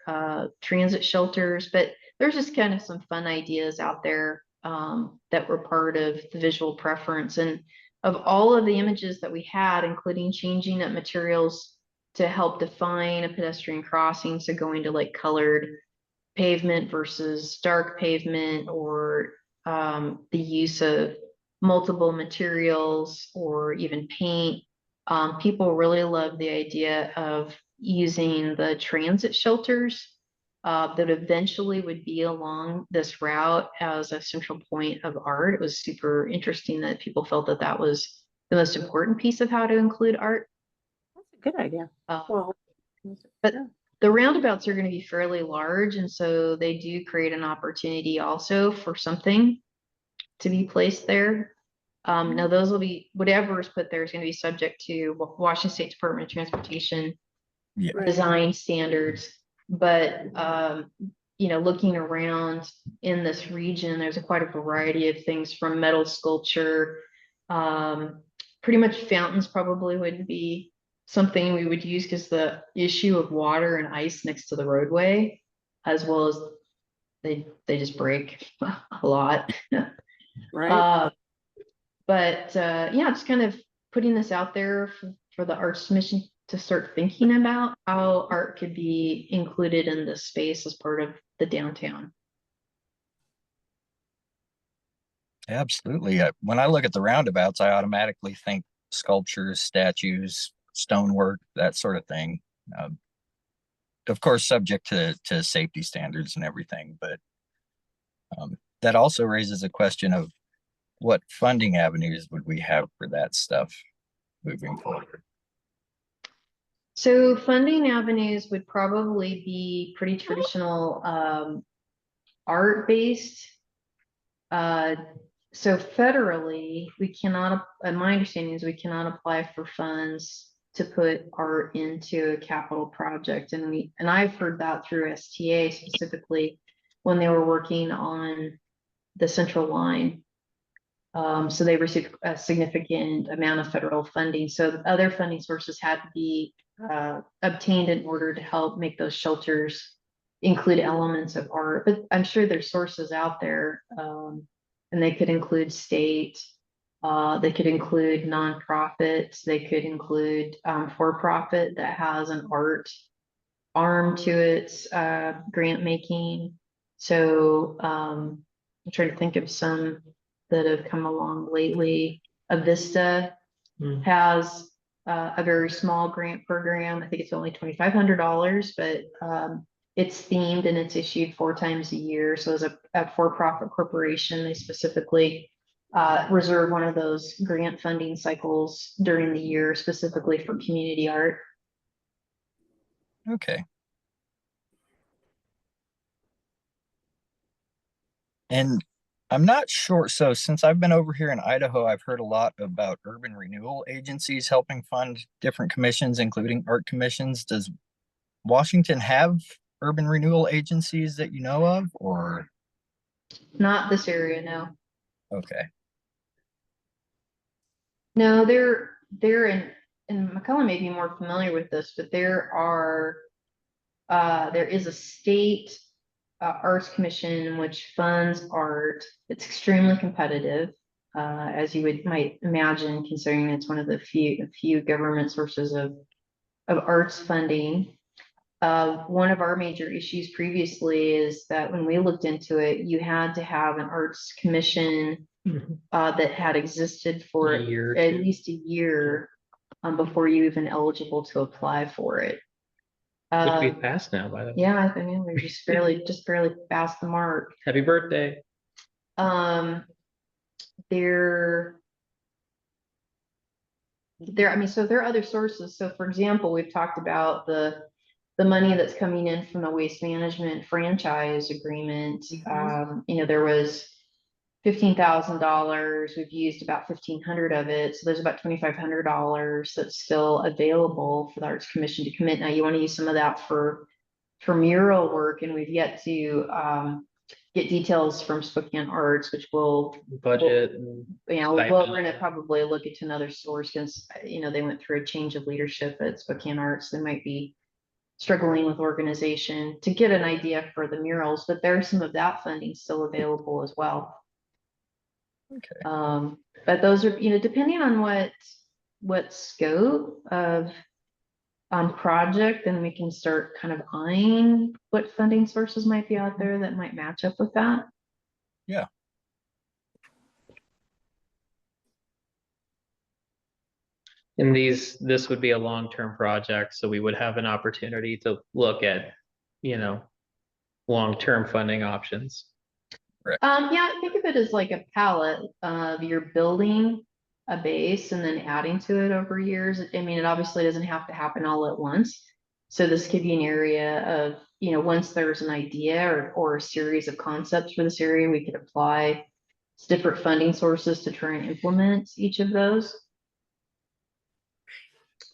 transit shelters, but there's just kind of some fun ideas out there that were part of the visual preference. And of all of the images that we had, including changing up materials to help define a pedestrian crossing, so going to like colored pavement versus dark pavement, or the use of multiple materials or even paint. People really love the idea of using the transit shelters that eventually would be along this route as a central point of art. It was super interesting that people felt that that was the most important piece of how to include art. That's a good idea. Well, but yeah. the roundabouts are going to be fairly large, and so they do create an opportunity also for something to be placed there. Now those will be, whatever is put there is going to be subject to Washington State Department of Transportation design standards. But looking around in this region, there's quite a variety of things from metal sculpture. Pretty much fountains probably would be something we would use because the issue of water and ice next to the roadway, as well as they just break a lot. Right? Yeah, just kind of putting this out there for the Arts Commission to start thinking about how art could be included in this space as part of the downtown. Absolutely. When I look at the roundabouts, I automatically think sculptures, statues, stonework, that sort of thing. Of course, subject to safety standards and everything, but that also raises a question of what funding avenues would we have for that stuff moving forward? So funding avenues would probably be pretty traditional art-based. So federally, we cannot, my understanding is we cannot apply for funds to put art into a capital project. And I've heard that through STA specifically when they were working on the central line. So they received a significant amount of federal funding. So other funding sources had to be obtained in order to help make those shelters include elements of art. But I'm sure there's sources out there, and they could include state, they could include nonprofits, they could include for-profit that has an art arm to its grant making. So I'm trying to think of some that have come along lately. Avista has a very small grant program. I think it's only $2,500, but it's themed and it's issued 4 times a year. So as a for-profit corporation, they specifically reserve one of those grant funding cycles during the year, specifically for community art. Okay. And I'm not sure. So since I've been over here in Idaho, I've heard a lot about urban renewal agencies helping fund different commissions, including art commissions. Does Washington have urban renewal agencies that you know of, or? Not this area, no. Okay. No, they're and McCullough may be more familiar with this, but there is a state arts commission which funds art. It's extremely competitive, as you might imagine, considering it's one of the few government sources of arts funding. One of our major issues previously is that when we looked into it, you had to have an arts commission that had existed for at least a year before you even eligible to apply for it. Which we've passed now, by the way. Yeah, I mean, we're just barely past the mark. Happy birthday. There, I mean, so there are other sources. So for example, we've talked about the money that's coming in from the waste management franchise agreement. You know, there was $15,000. We've used about 1,500 of it. So there's about $2,500 that's still available for the Arts Commission to commit. Now you want to use some of that for mural work, and we've yet to get details from Spokane Arts, which will Budget. we're going to probably look into another source because, you know, they went through a change of leadership at Spokane Arts. They might be struggling with organization to get an idea for the murals, but there's some of that funding still available as well. Okay. But those are, you know, depending on what scope of project, then we can start kind of eyeing what funding sources might be out there that might match up with that. Yeah. And this would be a long-term project, so we would have an opportunity to look at, you know, long-term funding options. Yeah, think of it as like a palette of you're building a base and then adding to it over years. I mean, it obviously doesn't have to happen all at once. So this could be an area of, you know, once there's an idea or a series of concepts for this area, we could apply different funding sources to try and implement each of those.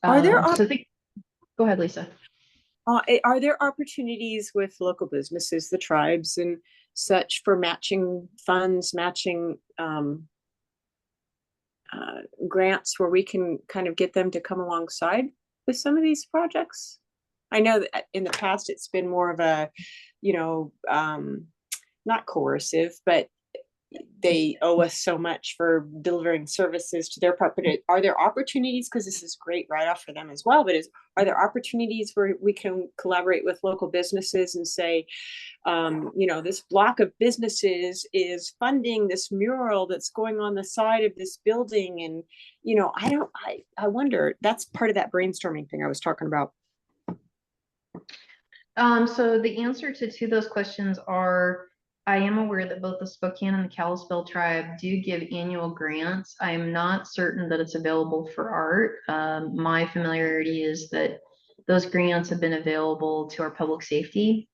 Are there go ahead, Lisa. Are there opportunities with local businesses, the tribes and such, for matching funds, matching grants where we can kind of get them to come alongside with some of these projects? I know that in the past, it's been more of a, you know, not coercive, but they owe us so much for delivering services to their part. But are there opportunities, because this is great write-off for them as well, but are there opportunities where we can collaborate with local businesses and say, you know, this block of businesses is funding this mural that's going on the side of this building? And, you know, I wonder, that's part of that brainstorming thing I was talking about. So the answer to those questions are, I am aware that both the Spokane and the Kalispell tribe do give annual grants. I am not certain that it's available for art. My familiarity is that those grants have been available to our public safety.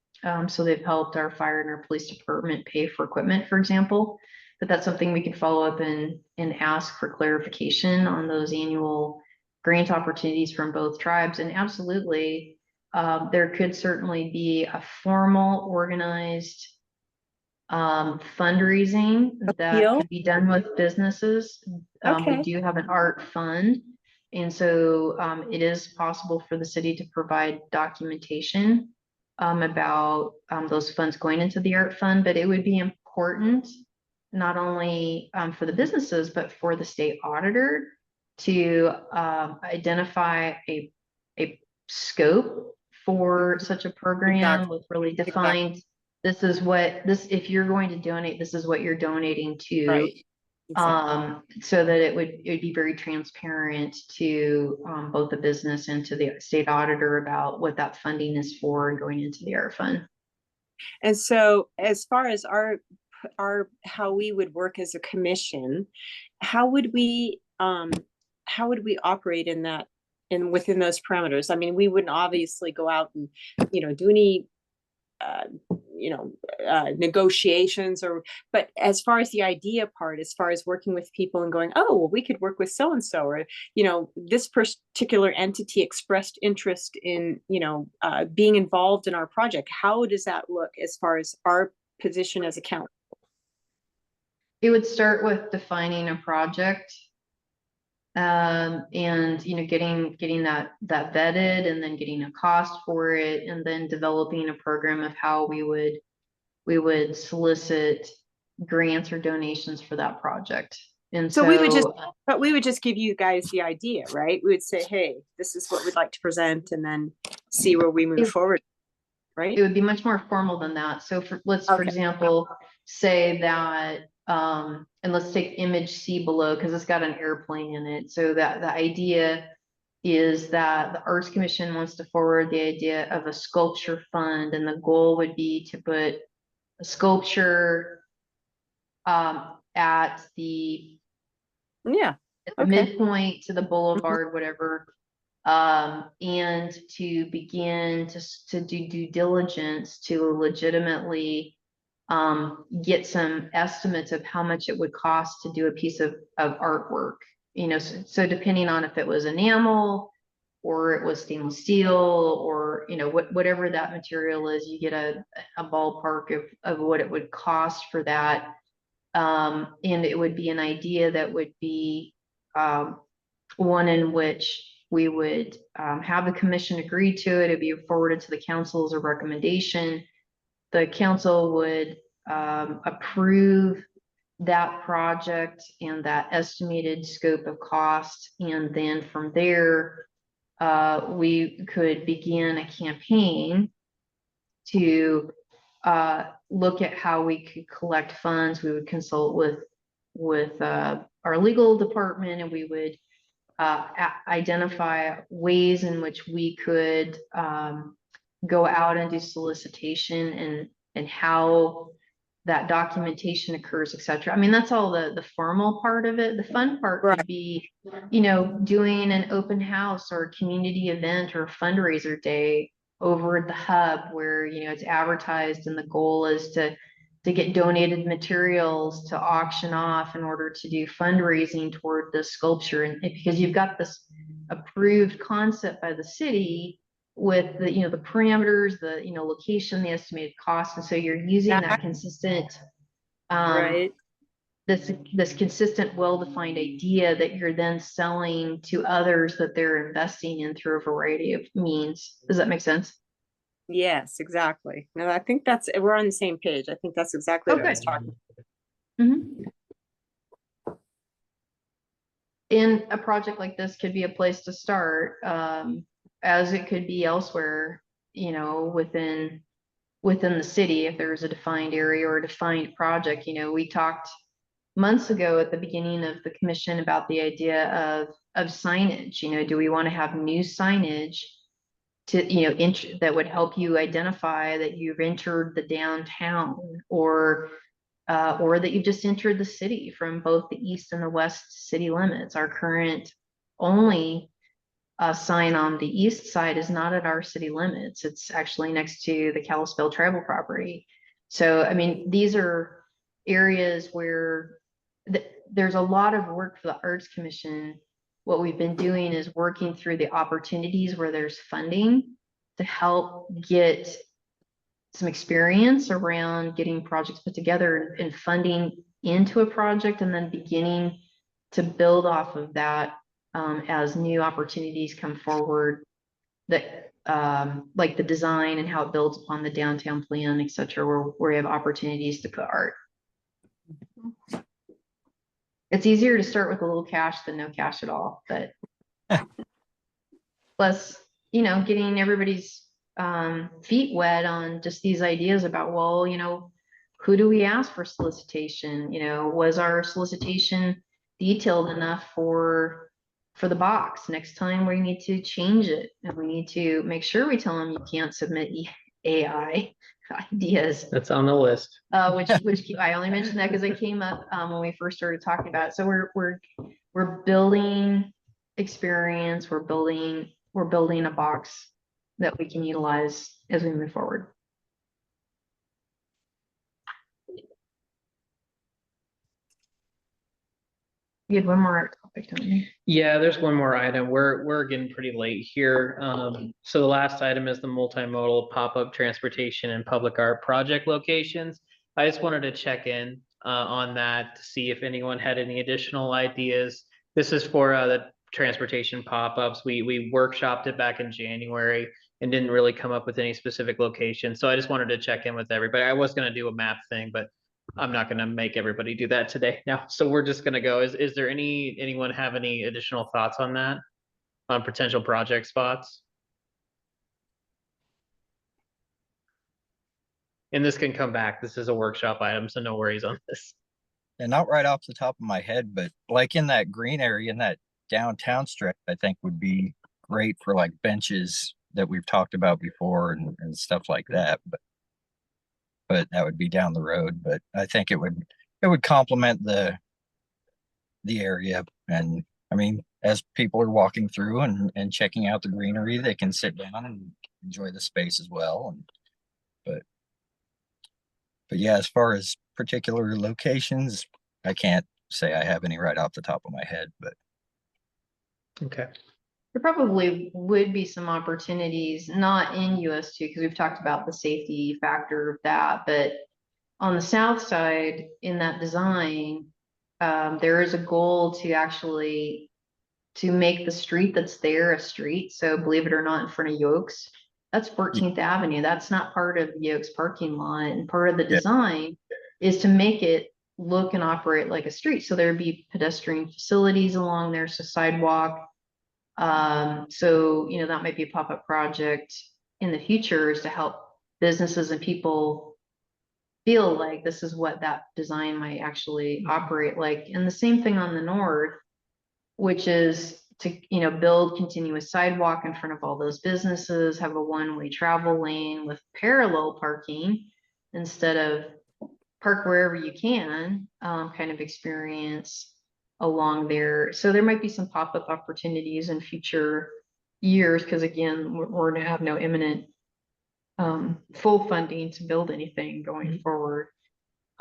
So they've helped our fire and our police department pay for equipment, for example. But that's something we could follow up and ask for clarification on those annual grant opportunities from both tribes. And absolutely, there could certainly be a formal, organized fundraising that Appeal? could be done with businesses. We Okay. do have an art fund, and so it is possible for the city to provide documentation about those funds going into the art fund, but it would be important not only for the businesses, but for the state auditor to identify a scope for such a program Exactly. with really defined, this is what if you're going to donate, this is what you're donating to. Right. Exactly. So that it would be very transparent to both the business and to the state auditor about what that funding is for and going into the art fund. And so as far as our how we would work as a commission, how would we operate in that, within those parameters? I mean, we wouldn't obviously go out and, you know, do any negotiations, but as far as the idea part, as far as working with people and going, oh, well, we could work with so and so, or, you know, this particular entity expressed interest in, you know, being involved in our project. How does that look as far as our position as a council? It would start with defining a project, and, you know, getting that vetted, and then getting a cost for it, and then developing a program of how we would solicit grants or donations for that project. And So we would just give you guys the idea, right? We would say, hey, this is what we'd like to present, and then see where we move forward, right? It would be much more formal than that. So for example, say that, and let's take image C below, because it's got an airplane in it. So that the idea is that the Arts Commission wants to forward the idea of a sculpture fund, and the goal would be to put a sculpture at the midpoint to the boulevard, whatever, and to begin to do due diligence to legitimately get some estimates of how much it would cost to do a piece of artwork. You know, so depending on if it was enamel or it was stainless steel, or, you know, whatever that material is, you get a ballpark of what it would cost for that. And it would be an idea that would be one in which we would have the commission agree to it. It'd be forwarded to the council as a recommendation. The council would approve that project and that estimated scope of cost. And then from there, we could begin a campaign to look at how we could collect funds. We would consult with our legal department, and we would identify ways in which we could go out and do solicitation, and how that documentation occurs, etc. I mean, that's all the formal part of it. The fun part could be, you know, doing an open house or a community event or a fundraiser day over at the hub, where, you know, it's advertised, and the goal is to get donated materials to auction off in order to do fundraising toward the sculpture. And because you've got this approved concept by the city with the, you know, the parameters, the, you know, location, the estimated cost, and so you're using that consistent this consistent, well-defined idea that you're then selling to others that they're investing in through a variety of means. Does that make sense? Yes, exactly. No, I think we're on the same page. I think that's exactly what I was Okay. talking. Mhm. And a project like this could be a place to start, as it could be elsewhere, you know, within the city, if there's a defined area or a defined project. You know, we talked months ago at the beginning of the commission about the idea of signage. You know, do we want to have new signage to, you know, that would help you identify that you've entered the downtown, or that you've just entered the city from both the east and the west city limits. Our current only sign on the east side is not at our city limits. It's actually next to the Kalispell tribal property. So, I mean, these are areas where there's a lot of work for the Arts Commission. What we've been doing is working through the opportunities where there's funding to help get some experience around getting projects put together and funding into a project, and then beginning to build off of that as new opportunities come forward, that like the design and how it builds upon the downtown plan, et cetera, where we have opportunities to put art. It's easier to start with a little cash than no cash at all, but plus, you know, getting everybody's feet wet on just these ideas about, well, you know, who do we ask for solicitation? You know, was our solicitation detailed enough for the box? Next time we need to change it, and we need to make sure we tell them you can't submit AI ideas. That's on the list. Which I only mentioned that because it came up when we first started talking about it. So we're building experience. We're building a box that we can utilize as we move forward. You had one more topic, don't you? Yeah, there's one more item. We're getting pretty late here. So the last item is the multimodal pop-up transportation and public art project locations. I just wanted to check in on that to see if anyone had any additional ideas. This is for the transportation pop-ups. We workshopped it back in January and didn't really come up with any specific location. So I just wanted to check in with everybody. I was going to do a map thing, but I'm not gonna make everybody do that today now. So we're just gonna go. Is there anyone have any additional thoughts on that? On potential project spots? And this can come back. This is a workshop item, so no worries on this. And not right off the top of my head, but like in that green area, in that downtown stretch, I think would be great for like benches that we've talked about before and stuff like that. But that would be down the road. But I think it would complement the area. And I mean, as people are walking through and checking out the greenery, they can sit down and enjoy the space as well. And but yeah, as far as particular locations, I can't say I have any right off the top of my head, but Okay. There probably would be some opportunities, not in US2, because we've talked about the safety factor of that, but on the south side in that design, there is a goal to actually to make the street that's there a street. So believe it or not, in front of Yokes, that's 14th Avenue. That's not part of Yokes parking lot. And part of the design is to make it look and operate like a street. So there'd be pedestrian facilities along there, so sidewalk. So, you know, that might be a pop-up project in the future, is to help businesses and people feel like this is what that design might actually operate like. And the same thing on the north, which is to, you know, build continuous sidewalk in front of all those businesses, have a one-way travel lane with parallel parking instead of park wherever you can, kind of experience along there. So there might be some pop-up opportunities in future years, because again, we're gonna have no imminent full funding to build anything going forward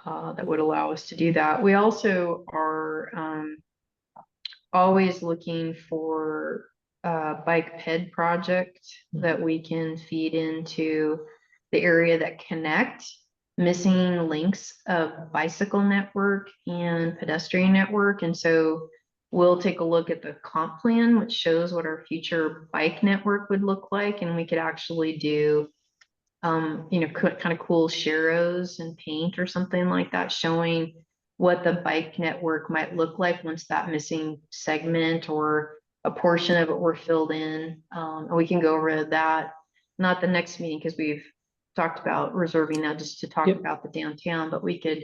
that would allow us to do that. We also are always looking for a bike ped project that we can feed into the area that connect missing links of bicycle network and pedestrian network. And so we'll take a look at the comp plan, which shows what our future bike network would look like. And we could actually do, you know, kind of cool sheros and paint or something like that, showing what the bike network might look like once that missing segment or a portion of it were filled in. And we can go over that, not the next meeting, because we've talked about reserving that just to talk Yep. about the downtown, but we could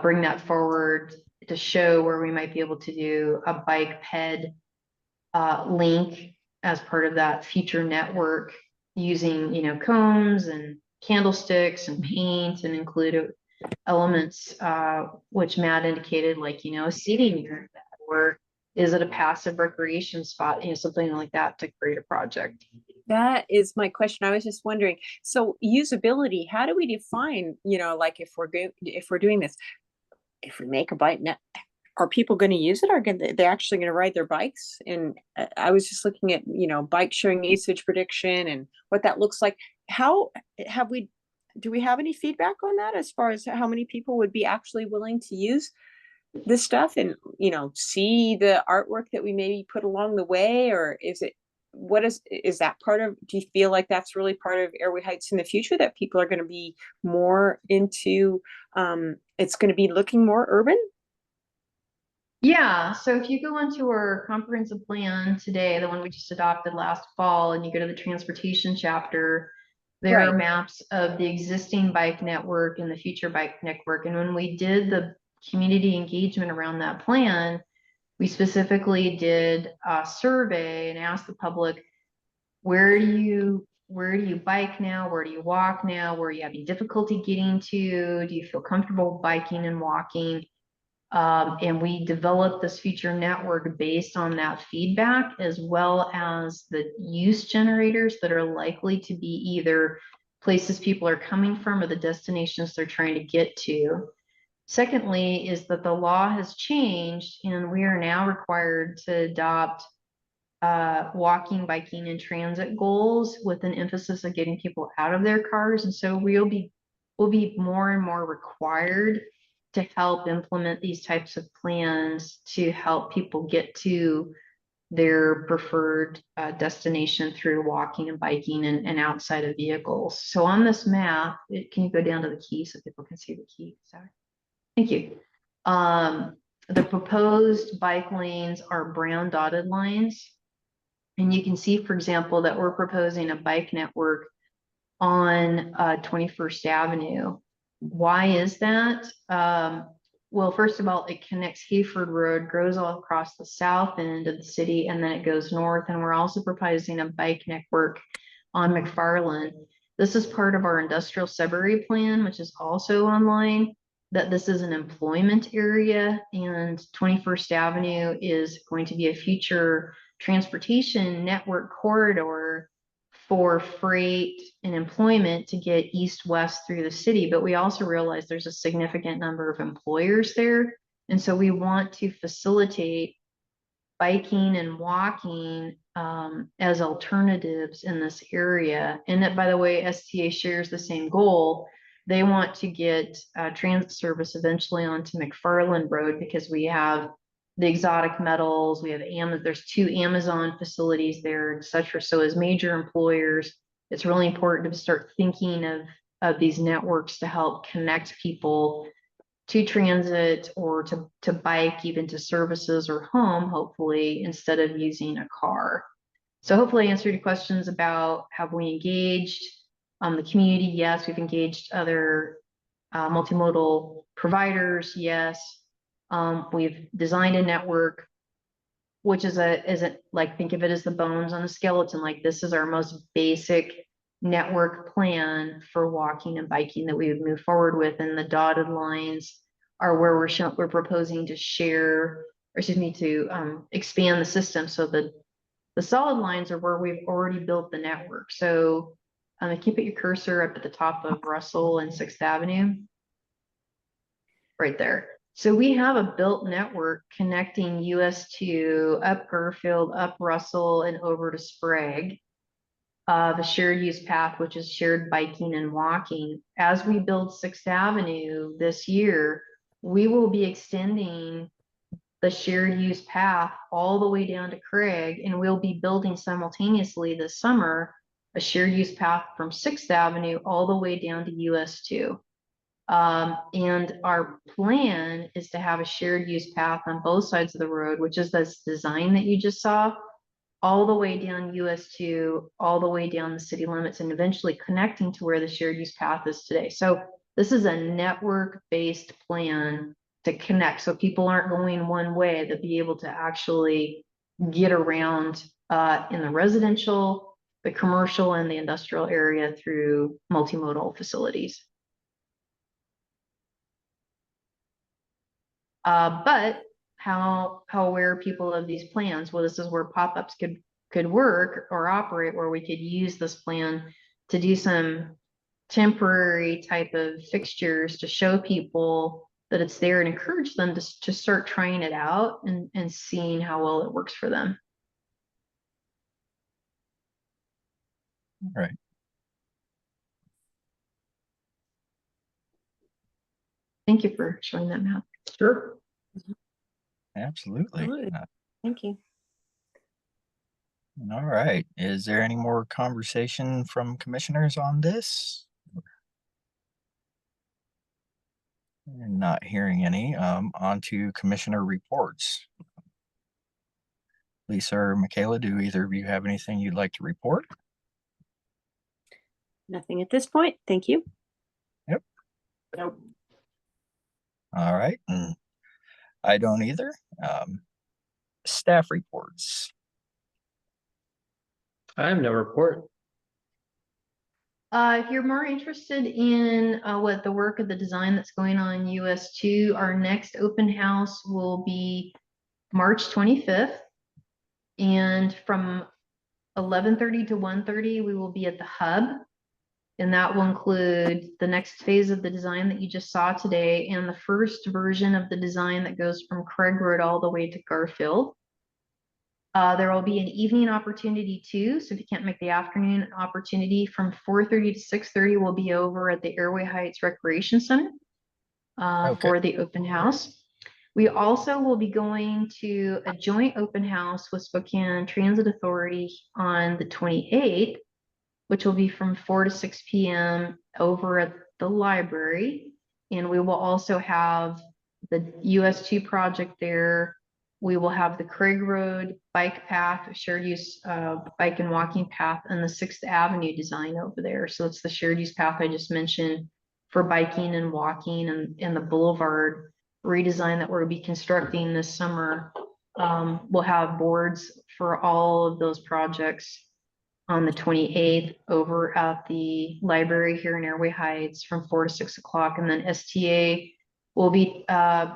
bring that forward to show where we might be able to do a bike ped link as part of that future network, using, you know, cones and candlesticks and paint and include elements, which Matt indicated, like, you know, a seating area, or is it a passive recreation spot, you know, something like that to create a project. That is my question. I was just wondering, so usability, how do we define, you know, like if we're doing this, if we make a bike net, are people going to use it? Are they actually going to ride their bikes? And I was just looking at, you know, bike sharing usage prediction and what that looks like. How do we have any feedback on that as far as how many people would be actually willing to use this stuff and, you know, see the artwork that we maybe put along the way? Or is that part of, do you feel like that's really part of Airway Heights in the future, that people are going to be more into, it's going to be looking more urban? Yeah, so if you go into our comprehensive plan today, the one we just adopted last fall, and you go to the transportation chapter, there are Right. maps of the existing bike network and the future bike network. And when we did the community engagement around that plan, we specifically did a survey and asked the public, where do you bike now? Where do you walk now? Where are you having difficulty getting to? Do you feel comfortable biking and walking? And we developed this future network based on that feedback, as well as the use generators that are likely to be either places people are coming from or the destinations they're trying to get to. Secondly, is that the law has changed and we are now required to adopt walking, biking, and transit goals with an emphasis of getting people out of their cars. And so we'll be more and more required to help implement these types of plans to help people get to their preferred destination through walking and biking and outside of vehicles. So on this map, can you go down to the key so people can see the key? Sorry. Thank you. The proposed bike lanes are brown dotted lines. And you can see, for example, that we're proposing a bike network on 21st Avenue. Why is that? Well, first of all, it connects Hayford Road, goes all across the south end of the city, and then it goes north. And we're also proposing a bike network on McFarland. This is part of our industrial suburban plan, which is also online, that this is an employment area, and 21st Avenue is going to be a future transportation network corridor for freight and employment to get east-west through the city. But we also realize there's a significant number of employers there. And so we want to facilitate biking and walking as alternatives in this area. And that, by the way, STA shares the same goal. They want to get transit service eventually onto McFarland Road, because we have the exotic metals, we have there's 2 Amazon facilities there, etc. So as major employers, it's really important to start thinking of these networks to help connect people to transit or to bike, even to services or home, hopefully, instead of using a car. So hopefully I answered your questions about have we engaged the community? Yes, we've engaged other multimodal providers. Yes. We've designed a network, which isn't like, think of it as the bones on a skeleton. Like, this is our most basic network plan for walking and biking that we would move forward with. And the dotted lines are where we're proposing to share, or excuse me, to expand the system. So the solid lines are where we've already built the network. So if you put your cursor up at the top of Russell and 6th Avenue, right there. So we have a built network connecting US 2 up Garfield, up Russell, and over to Sprague. the shared use path, which is shared biking and walking. As we build 6th Avenue this year, we will be extending the shared use path all the way down to Craig, and we'll be building simultaneously this summer a shared use path from 6th Avenue all the way down to US 2. And our plan is to have a shared use path on both sides of the road, which is this design that you just saw, all the way down US 2, all the way down the city limits, and eventually connecting to where the shared use path is today. So this is a network-based plan to connect, so people aren't going one way, to be able to actually get around in the residential, the commercial, and the industrial area through multimodal facilities. But how aware are people of these plans? Well, this is where pop-ups could work or operate, where we could use this plan to do some temporary type of fixtures to show people that it's there and encourage them to start trying it out and seeing how well it works for them. All right. Thank you for showing that map. Sure. Absolutely. Absolutely. Thank you. All right. Is there any more conversation from commissioners on this? I'm not hearing any. On to commissioner reports. Lisa or Michaela, do either of you have anything you'd like to report? Nothing at this point. Thank you. Yep. Nope. All right. And I don't either. Staff reports. I have no report. If you're more interested in what the work of the design that's going on in US 2, our next open house will be March 25th. And from 11:30 to 1:30, we will be at the hub. And that will include the next phase of the design that you just saw today and the first version of the design that goes from Craig Road all the way to Garfield. There will be an evening opportunity too. So if you can't make the afternoon opportunity, from 4:30 to 6:30, we'll be over at the Airway Heights Recreation Center for the open house. We also will be going to a joint open house with Spokane Transit Authority on the 28th, which will be from 4 to 6 p.m. over at the library. And we will also have the US 2 project there. We will have the Craig Road bike path, shared use bike and walking path, and the 6th Avenue design over there. So it's the shared use path I just mentioned for biking and walking, and the boulevard redesign that we'll be constructing this summer. We'll have boards for all of those projects on the 28th over at the library here in Airway Heights from 4 to 6 o'clock. And then STA will be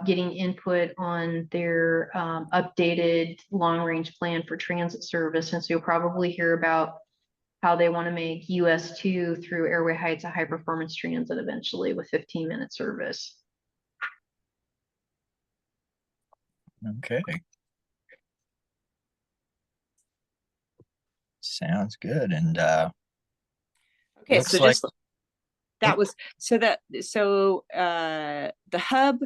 getting input on their updated long-range plan for transit service. And so you'll probably hear about how they want to make US 2 through Airway Heights a high-performance transit eventually with 15-minute service. Okay. Sounds good. And Okay, looks so like- just that was the hub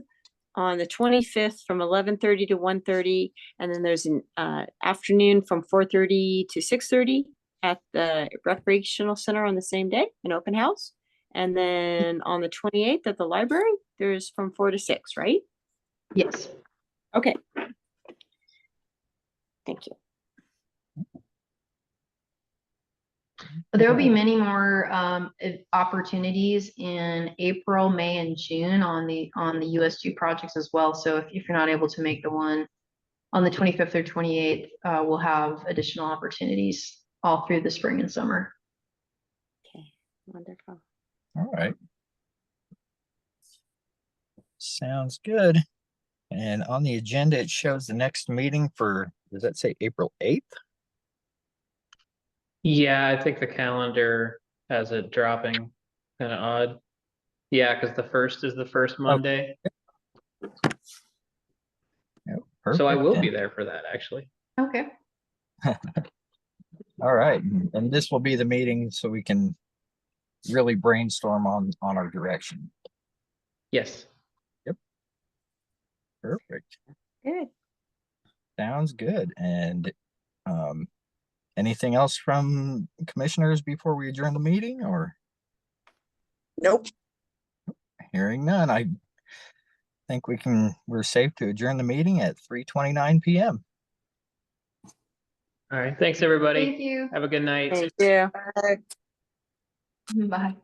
on the 25th from 11:30 to 1:30, and then there's an afternoon from 4:30 to 6:30 at the recreational center on the same day, an open house. And then on the 28th at the library, there's from 4 to 6, right? Yes. Okay. Thank you. There will be many more opportunities in April, May, and June on the US 2 projects as well. So if you're not able to make the one on the 25th or 28th, we'll have additional opportunities all through the spring and summer. Okay, wonderful. All right. Sounds good. And on the agenda, it shows the next meeting for, does that say April 8th? Yeah, I think the calendar has it dropping kind of odd. Yeah, because the 1st is the first Monday. Yep, So I perfect. will And- be there for that actually. Okay. All right, and this will be the meeting so we can really brainstorm on our direction. Yes. Perfect. Good. Sounds good. And anything else from commissioners before we adjourn the meeting, or Nope. hearing none? I think we're safe to adjourn the meeting at 3:29 p.m. All right. Thanks, everybody. Thank you. Have a good night. Thank you. Bye. Bye.